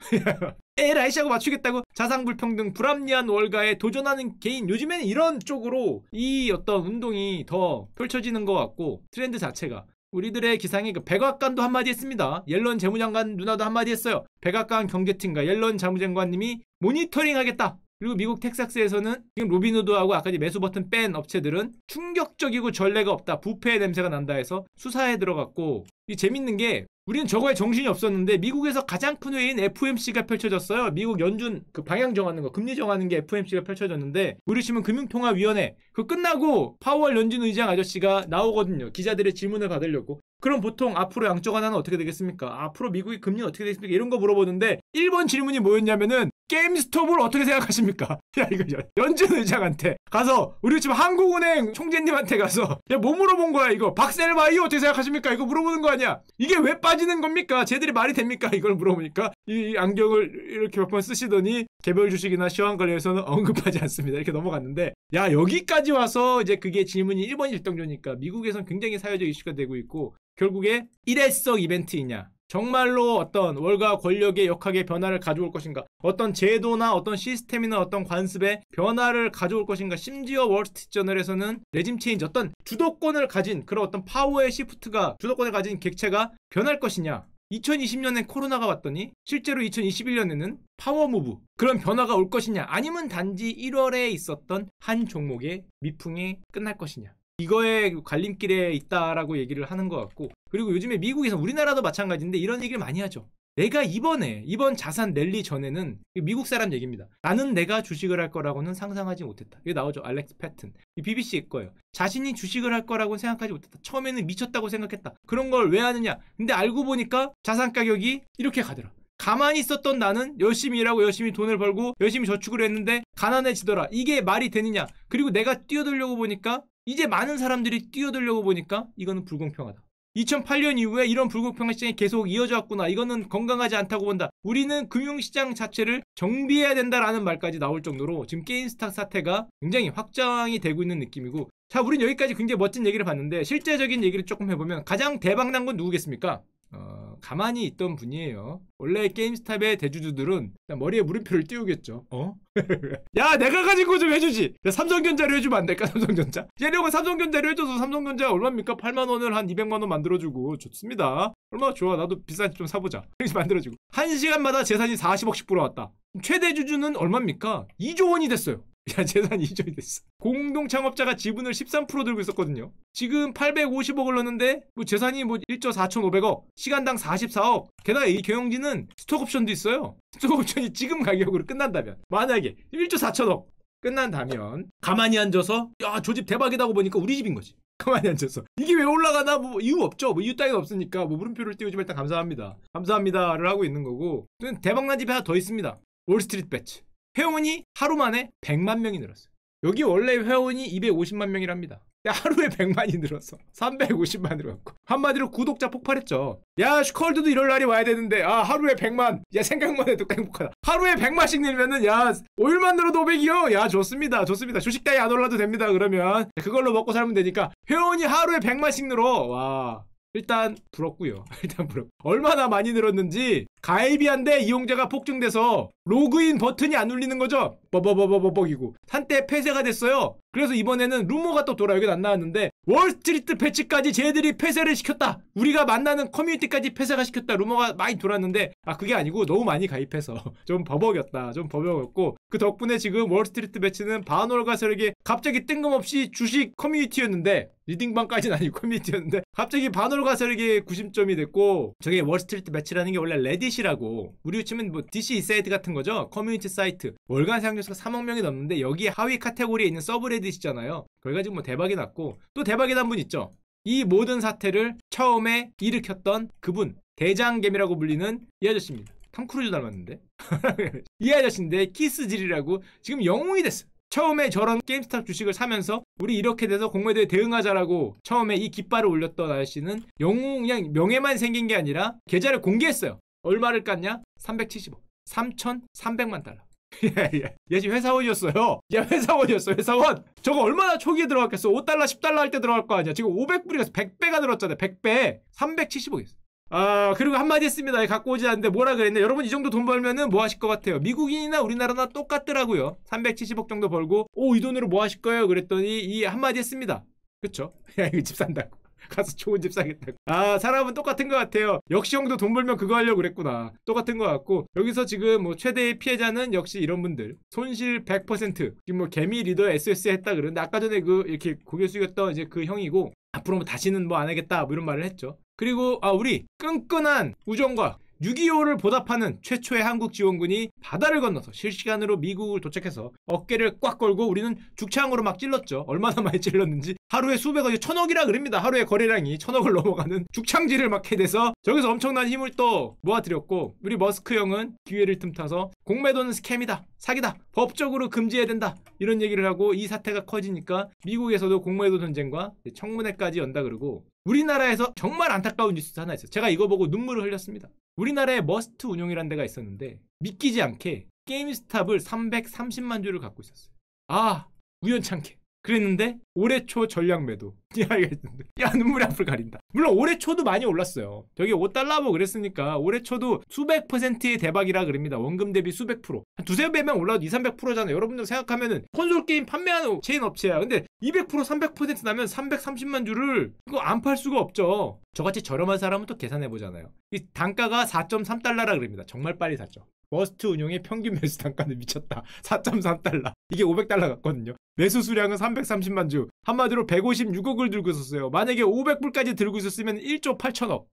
에라이씨 하고 맞추겠다고 자상불평등 불합리한 월가에 도전하는 개인 요즘에는 이런 쪽으로 이 어떤 운동이 더 펼쳐지는 것 같고 트렌드 자체가 우리들의 기상에 그 백악관도 한마디 했습니다. 옐런 재무장관 누나도 한마디 했어요. 백악관 경제팀과 옐런 재무장관님이 모니터링 하겠다. 그리고 미국 텍사스에서는 지금 로빈후드하고 아까 매수 버튼 뺀 업체들은 충격적이고 전례가 없다. 부패의 냄새가 난다 해서 수사에 들어갔고 이 재밌는 게 우리는 저거에 정신이 없었는데 미국에서 가장 큰 회의인 FOMC가 펼쳐졌어요. 미국 연준 그 방향 정하는 거 금리 정하는 게 FOMC가 펼쳐졌는데 우리 신문 금융통화위원회 그 끝나고 파월 연준 의장 아저씨가 나오거든요. 기자들의 질문을 받으려고. 그럼 보통 앞으로 양적 완화는 어떻게 되겠습니까? 앞으로 미국의 금리는 어떻게 되겠습니까? 이런 거 물어보는데 1번 질문이 뭐였냐면은 게임스톱을 어떻게 생각하십니까? 야 이거 연준 의장한테 가서 우리 지금 한국은행 총재님한테 가서 야 뭐 물어본 거야 이거 박셀바이오 어떻게 생각하십니까? 이거 물어보는 거 아니야? 이게 왜 빠지는 겁니까? 쟤들이 말이 됩니까? 이걸 물어보니까 이 안경을 이렇게 몇 번 쓰시더니 개별 주식이나 시황 관련해서는 언급하지 않습니다. 이렇게 넘어갔는데 야 여기까지 와서 이제 그게 질문이 1번 일정조니까 미국에선 굉장히 사회적 이슈가 되고 있고 결국에 일회성 이벤트이냐 정말로 어떤 월가 권력의 역학의 변화를 가져올 것인가 어떤 제도나 어떤 시스템이나 어떤 관습에 변화를 가져올 것인가 심지어 월스트리트저널에서는 레짐 체인지 어떤 주도권을 가진 그런 어떤 파워의 시프트가 주도권을 가진 객체가 변할 것이냐 2020년에 코로나가 왔더니 실제로 2021년에는 파워무브 그런 변화가 올 것이냐 아니면 단지 1월에 있었던 한 종목의 미풍이 끝날 것이냐 이거의 갈림길에 있다라고 얘기를 하는 것 같고 그리고 요즘에 미국에서 우리나라도 마찬가지인데 이런 얘기를 많이 하죠. 내가 이번 자산 랠리 전에는 미국 사람 얘기입니다. 나는 내가 주식을 할 거라고는 상상하지 못했다. 이게 나오죠. 알렉스 패튼. 이 BBC일 거예요. 자신이 주식을 할 거라고는 생각하지 못했다. 처음에는 미쳤다고 생각했다. 그런 걸 왜 하느냐. 근데 알고 보니까 자산 가격이 이렇게 가더라. 가만히 있었던 나는 열심히 일하고 열심히 돈을 벌고 열심히 저축을 했는데 가난해지더라. 이게 말이 되느냐. 그리고 내가 뛰어들려고 보니까 이제 많은 사람들이 뛰어들려고 보니까 이거는 불공평하다. 2008년 이후에 이런 불공평한 시장이 계속 이어져 왔구나. 이거는 건강하지 않다고 본다. 우리는 금융시장 자체를 정비해야 된다라는 말까지 나올 정도로 지금 게임스타 사태가 굉장히 확장이 되고 있는 느낌이고, 자, 우린 여기까지 굉장히 멋진 얘기를 봤는데 실제적인 얘기를 조금 해보면 가장 대박난 건 누구겠습니까? 가만히 있던 분이에요. 원래 게임스탑의 대주주들은 머리에 물음표를 띄우겠죠. 야, 내가 가진 거 좀 해주지. 야, 삼성전자로 해주면 안 될까? 삼성전자. 얘네가 삼성전자로 해줘서 삼성전자 얼마입니까? 8만 원을 한 200만 원 만들어주고 좋습니다. 얼마나 좋아. 나도 비싼 집 좀 사보자. 그래서 만들어주고 1시간마다 재산이 40억씩 불어왔다. 최대 주주는 얼마입니까? 2조 원이 됐어요. 야, 재산이 2조이 됐어. 공동 창업자가 지분을 13% 들고 있었거든요. 지금 850억을 넣었는데 뭐 재산이 뭐 1조 4,500억, 시간당 44억. 게다가 이 경영진은 스톡옵션도 있어요. 스톡옵션이 지금 가격으로 끝난다면, 만약에 1조 4천억 끝난다면 가만히 앉아서 야, 저 집 대박이다고 보니까 우리 집인 거지. 가만히 앉아서 이게 왜 올라가나 뭐 이유 없죠. 뭐 이유 따위가 없으니까 뭐 물음표를 띄우지만 일단 감사합니다. 감사합니다를 하고 있는 거고, 대박난 집이 하나 더 있습니다. 월스트리트 배츠. 회원이 하루 만에 100만 명이 늘었어요. 여기 원래 회원이 250만 명이랍니다. 하루에 100만이 늘었어. 350만으로 갖고. 한마디로 구독자 폭발했죠. 야, 슈컬드도 이럴 날이 와야 되는데, 하루에 100만. 야, 생각만 해도 행복하다. 하루에 100만씩 늘면은, 야, 오일만 늘어도 500이요. 야, 좋습니다. 좋습니다. 주식 따위 안 올라도 됩니다. 그러면 그걸로 먹고 살면 되니까. 회원이 하루에 100만씩 늘어. 와. 일단 부럽고요. 일단 부럽. 얼마나 많이 늘었는지 가입이 안 돼 이용자가 폭증돼서 로그인 버튼이 안 울리는 거죠. 버버버버버버이고 한때 폐쇄가 됐어요. 그래서 이번에는 루머가 또 돌아. 여기는 안 나왔는데 월스트리트 배치까지 쟤들이 폐쇄를 시켰다. 우리가 만나는 커뮤니티까지 폐쇄가 시켰다. 루머가 많이 돌았는데 그게 아니고 너무 많이 가입해서 좀 버벅였다. 좀 버벅였고, 그 덕분에 지금 월스트리트 배치는 반월과 세력이 갑자기 뜬금없이 주식 커뮤니티였는데, 리딩방까지는 아니고 커뮤니티였는데 갑자기 반월과 세력의 구심점이 됐고, 저게 월스트리트 배치라는 게 원래 레딧이라고 우리 치면 뭐 DC 인사이트 같은 거죠. 커뮤니티 사이트. 월간 사용자 수가 3억 명이 넘는데 여기 하위 카테고리에 있는 서브레딧이잖아요. 거기가 지금 뭐 대박이 났고, 또 대박이 난 분 있죠. 이 모든 사태를 처음에 일으켰던 그분, 대장개미라고 불리는 이 아저씨입니다. 탐 크루즈 닮았는데 이 아저씨인데, 키스질이라고 지금 영웅이 됐어요. 처음에 저런 게임스탑 주식을 사면서 우리 이렇게 돼서 공매도에 대응하자라고 처음에 이 깃발을 올렸던 아저씨는 영웅, 그냥 명예만 생긴 게 아니라 계좌를 공개했어요. 얼마를 깠냐? 370억. 3,300만 달러. 얘 지금 회사원이었어요. 야, 회사원이었어. 회사원. 저거 얼마나 초기에 들어갔겠어. 5달러 10달러 할 때 들어갈 거 아니야. 지금 500불이라서 100배가 늘었잖아요. 100배. 370억이었어. 그리고 한마디 했습니다. 갖고 오지 않는데 뭐라 그랬네. 여러분, 이 정도 돈 벌면은 뭐 하실 것 같아요? 미국인이나 우리나라나 똑같더라고요. 370억 정도 벌고, 이 돈으로 뭐 하실 거예요? 그랬더니 이 한마디 했습니다. 그쵸? 야, 이거 집 산다고. 가서 좋은 집 사겠다고. 사람은 똑같은 것 같아요. 역시 형도 돈 벌면 그거 하려고 그랬구나. 똑같은 것 같고, 여기서 지금 뭐 최대의 피해자는 역시 이런 분들. 손실 100%. 지금 뭐 개미 리더 SOS 했다 그러는데, 아까 전에 이렇게 고개 숙였던 이제 그 형이고, 앞으로 뭐 다시는 뭐 안 하겠다 뭐 이런 말을 했죠. 그리고 우리 끈끈한 우정과 6.25를 보답하는 최초의 한국 지원군이 바다를 건너서 실시간으로 미국을 도착해서 어깨를 꽉 걸고 우리는 죽창으로 막 찔렀죠. 얼마나 많이 찔렀는지 하루에 수백억이 1,000억이라 그럽니다. 하루에 거래량이 1,000억을 넘어가는 죽창질을 막 해대서 저기서 엄청난 힘을 또 모아드렸고, 우리 머스크 형은 기회를 틈타서 공매도는 스캠이다, 사기다, 법적으로 금지해야 된다, 이런 얘기를 하고, 이 사태가 커지니까 미국에서도 공매도 전쟁과 청문회까지 연다 그러고, 우리나라에서 정말 안타까운 뉴스 하나 있어요. 제가 이거 보고 눈물을 흘렸습니다. 우리나라에 머스트 운용이라는 데가 있었는데 믿기지 않게 게임스탑을 330만 주를 갖고 있었어요. 우연찮게. 그랬는데 올해 초 전량 매도. 야, 눈물이 앞을 가린다. 물론 올해 초도 많이 올랐어요. 저기 5달러 뭐 그랬으니까 올해 초도 수백 %의 대박이라 그럽니다. 원금 대비 수백 %. 한 두세 배만 올라도 200~300%잖아요. 여러분들 생각하면은 콘솔 게임 판매하는 체인 업체야. 근데 200% 300% 나면 330만 주를 그거 안 팔 수가 없죠. 저같이 저렴한 사람은 또 계산해 보잖아요. 이 단가가 4.3달러라 그럽니다. 정말 빨리 샀죠. 머스트 운용의 평균 매수 단가는 미쳤다. 4.3달러. 이게 500달러 같거든요. 매수 수량은 330만 주. 한마디로 156억을 들고 있었어요. 만약에 500불까지 들고 있었으면 1조 8천억.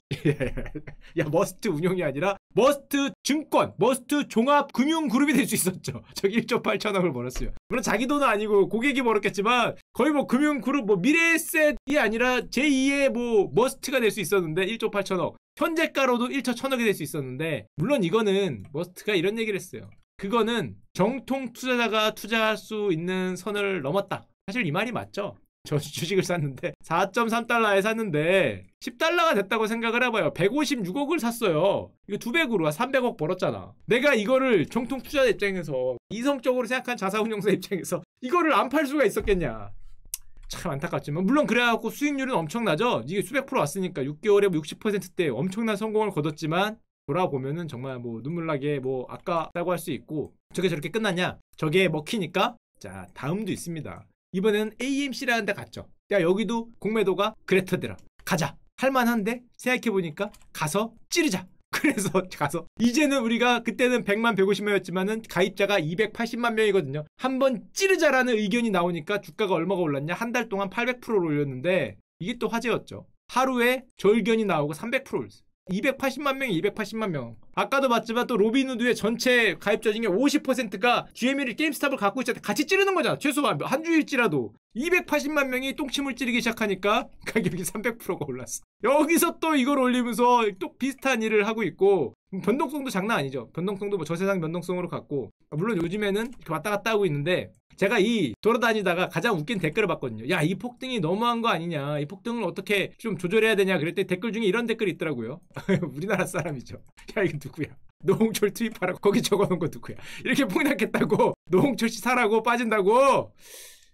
야, 머스트 운용이 아니라 머스트 증권, 머스트 종합 금융 그룹이 될 수 있었죠. 저기 1조 8천억을 벌었어요. 물론 자기 돈은 아니고 고객이 벌었겠지만 거의 뭐 금융 그룹 뭐 미래에셋이 아니라 제2의 뭐 머스트가 될 수 있었는데 1조 8천억. 현재가로도 1조 1천억이 될 수 있었는데 물론 이거는 머스트가 이런 얘기를 했어요. 그거는 정통 투자자가 투자할 수 있는 선을 넘었다. 사실 이 말이 맞죠. 저 주식을 샀는데 4.3달러에 샀는데 10달러가 됐다고 생각을 해봐요. 156억을 샀어요. 이거 2배으로 300억 벌었잖아. 내가 이거를 정통 투자자 입장에서 이성적으로 생각한 자산운용사 입장에서 이거를 안 팔 수가 있었겠냐. 참 안타깝지만 물론 그래갖고 수익률은 엄청나죠. 이게 수백 프로 왔으니까 6개월에 60%대 엄청난 성공을 거뒀지만 돌아보면은 정말 뭐 눈물나게 뭐 아깝다고 할 수 있고 저게 저렇게 끝났냐? 저게 먹히니까 자 다음도 있습니다. 이번에는 AMC라는 데 갔죠. 야 여기도 공매도가 그랬더라. 가자. 할만한데 생각해보니까 가서 찌르자. 그래서 가서 이제는 우리가 그때는 100만 150만이었지만은 가입자가 280만 명이거든요. 한번 찌르자라는 의견이 나오니까 주가가 얼마가 올랐냐? 한 달 동안 800%를 올렸는데 이게 또 화제였죠. 하루에 저 의견이 나오고 300% 올렸어요. 280만 명이 280만 명. 아까도 봤지만 또 로빈후드의 전체 가입자 중에 50%가 GML 게임스탑을 갖고 있을 때 같이 찌르는 거잖아. 최소한 한 주일치라도 280만 명이 똥침을 찌르기 시작하니까 가격이 300%가 올랐어. 여기서 또 이걸 올리면서 또 비슷한 일을 하고 있고 변동성도 장난 아니죠. 변동성도 뭐 저세상 변동성으로 갔고 물론 요즘에는 이렇게 왔다 갔다 하고 있는데 제가 이 돌아다니다가 가장 웃긴 댓글을 봤거든요. 야, 이 폭등이 너무한 거 아니냐. 이 폭등을 어떻게 좀 조절해야 되냐. 그랬더니 댓글 중에 이런 댓글이 있더라고요. 우리나라 사람이죠. 야, 이거 누구야. 노홍철 투입하라고 거기 적어놓은 거 누구야. 이렇게 폭락했다고 노홍철 씨 사라고 빠진다고.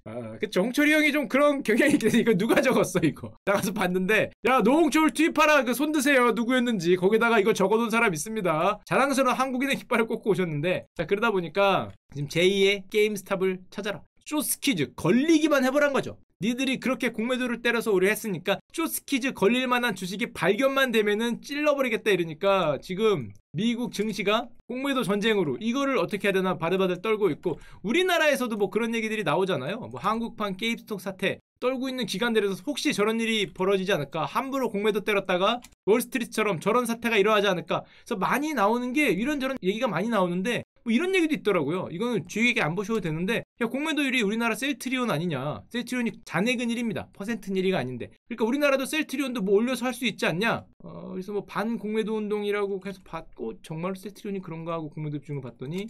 아, 그쵸. 홍철이 형이 좀 그런 경향이 있겠네. 이거 누가 적었어, 이거. 나가서 봤는데, 야, 노홍철 투입하라. 그 손 드세요. 누구였는지. 거기다가 이거 적어놓은 사람 있습니다. 자랑스러운 한국인의 깃발을 꽂고 오셨는데, 자, 그러다 보니까, 지금 제2의 게임스탑을 찾아라. 쇼스퀴즈. 걸리기만 해보란 거죠. 니들이 그렇게 공매도를 때려서 우리 했으니까, 쇼스퀴즈 걸릴 만한 주식이 발견만 되면은 찔러버리겠다 이러니까, 지금, 미국 증시가 공매도 전쟁으로 이거를 어떻게 해야 되나 바들바들 떨고 있고 우리나라에서도 뭐 그런 얘기들이 나오잖아요. 뭐 한국판 게임스톡 사태 떨고 있는 기관들에서 혹시 저런 일이 벌어지지 않을까? 함부로 공매도 때렸다가 월스트리트처럼 저런 사태가 일어나지 않을까? 그래서 많이 나오는 게 이런저런 얘기가 많이 나오는데 뭐 이런 얘기도 있더라고요. 이거는 주의깊게 안 보셔도 되는데 야, 공매도율이 우리나라 셀트리온 아니냐. 셀트리온이 잔해근일입니다. 퍼센트일이가 아닌데. 그러니까 우리나라도 셀트리온도 뭐 올려서 할 수 있지 않냐. 그래서 뭐 반공매도 운동이라고 계속 받고 정말로 셀트리온이 그런가 하고 공매도 비중을 봤더니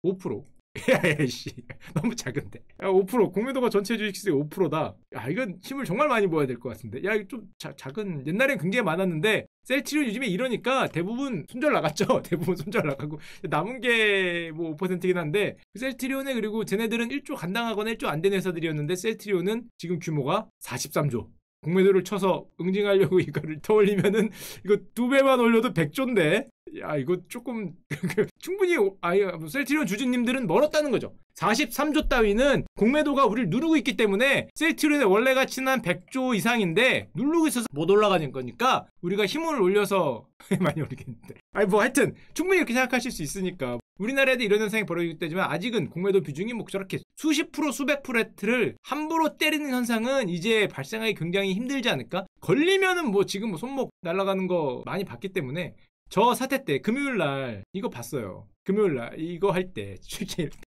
5%. 야야씨 너무 작은데. 야, 5% 공매도가 전체 주식시세의 5%다. 야 이건 힘을 정말 많이 모아야 될 것 같은데. 야 이거 좀 작은 옛날엔 굉장히 많았는데 셀트리온 요즘에 이러니까 대부분 손절 나갔죠. 대부분 손절 나가고 남은 게 뭐 5%긴 한데 셀트리온에 그리고 쟤네들은 1조 간당하거나 1조 안 되는 회사들이었는데 셀트리온은 지금 규모가 43조. 공매도를 쳐서 응징하려고 이거를 더 올리면은 이거 2배만 올려도 100조인데 야 이거 조금 충분히 셀트리온 주주님들은 멀었다는 거죠. 43조 따위는 공매도가 우리를 누르고 있기 때문에 셀트리온의 원래 가치는 한 100조 이상인데 누르고 있어서 못 올라가는 거니까 우리가 힘을 올려서 많이 오르겠는데 뭐 하여튼 충분히 이렇게 생각하실 수 있으니까 우리나라에도 이런 현상이 벌어지기 때문에 아직은 공매도 비중이 뭐 저렇게 수십 프로 수백 %를 함부로 때리는 현상은 이제 발생하기 굉장히 힘들지 않을까? 걸리면은 뭐 지금 뭐 손목 날아가는 거 많이 봤기 때문에 저 사태 때 금요일날 이거 봤어요. 금요일날 이거 할 때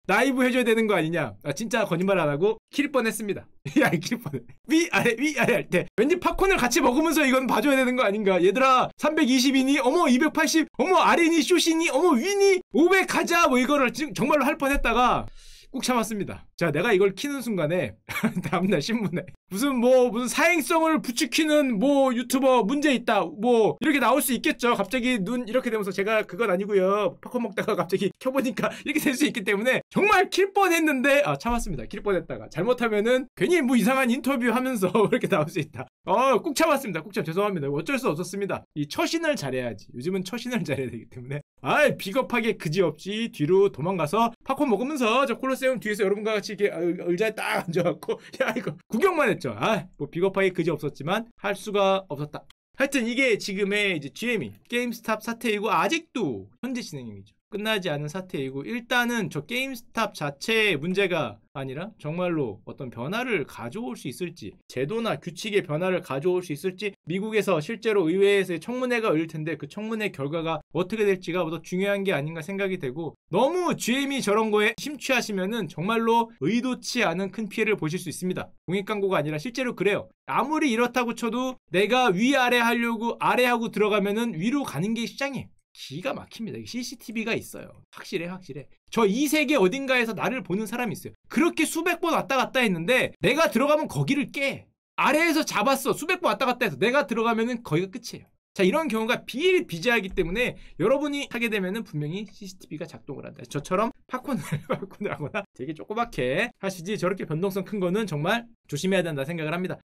라이브 해줘야 되는 거 아니냐. 진짜 거짓말 안 하고 킬 뻔했습니다. 야 킬 뻔해. 위아래 할 때 왠지 팝콘을 같이 먹으면서 이건 봐줘야 되는 거 아닌가. 얘들아 320이니 어머 280 어머 아래니 쇼시니 어머 위니 500 가자 뭐 이거를 지금 정말로 할 뻔했다가 꾹 참았습니다. 자, 내가 이걸 키는 순간에 다음날 신문에 무슨 사행성을 부추기는 뭐 유튜버 문제 있다 뭐 이렇게 나올 수 있겠죠. 갑자기 눈 이렇게 되면서 제가 그건 아니고요. 팝콘 먹다가 갑자기 켜보니까 이렇게 될 수 있기 때문에 정말 킬 뻔했는데 참았습니다. 킬 뻔했다가 잘못하면은 괜히 뭐 이상한 인터뷰 하면서 이렇게 나올 수 있다. 꾹 참았습니다. 꾹 참 죄송합니다. 어쩔 수 없었습니다. 이 처신을 잘해야지. 요즘은 처신을 잘해야 되기 때문에 비겁하게 그지없이 뒤로 도망가서 팝콘 먹으면서 저 콜로세움 뒤에서 여러분과 같이 이렇게 의자에 딱 앉아갖고 야 이거 구경만 했죠. 뭐 비겁하게 그지없었지만 할 수가 없었다. 하여튼 이게 지금의 이제 GME 게임스탑 사태이고 아직도 현재 진행 중이죠. 끝나지 않은 사태이고, 일단은 저 게임스탑 자체의 문제가 아니라 정말로 어떤 변화를 가져올 수 있을지, 제도나 규칙의 변화를 가져올 수 있을지, 미국에서 실제로 의회에서의 청문회가 열릴 텐데 그 청문회 결과가 어떻게 될지가 더 중요한 게 아닌가 생각이 되고, 너무 GM이 저런 거에 심취하시면은 정말로 의도치 않은 큰 피해를 보실 수 있습니다. 공익 광고가 아니라 실제로 그래요. 아무리 이렇다고 쳐도 내가 위아래 하려고 아래하고 들어가면은 위로 가는 게 시장이에요. 기가 막힙니다. CCTV가 있어요. 확실해. 저 이 세계 어딘가에서 나를 보는 사람이 있어요. 그렇게 수백 번 왔다 갔다 했는데 내가 들어가면 거기를 깨. 아래에서 잡았어. 수백 번 왔다 갔다 해서 내가 들어가면은 거기가 끝이에요. 자, 이런 경우가 비일비재하기 때문에 여러분이 하게 되면은 분명히 CCTV가 작동을 한다. 저처럼 팝콘을 하거나 되게 조그맣게 하시지, 저렇게 변동성 큰 거는 정말 조심해야 된다 생각을 합니다.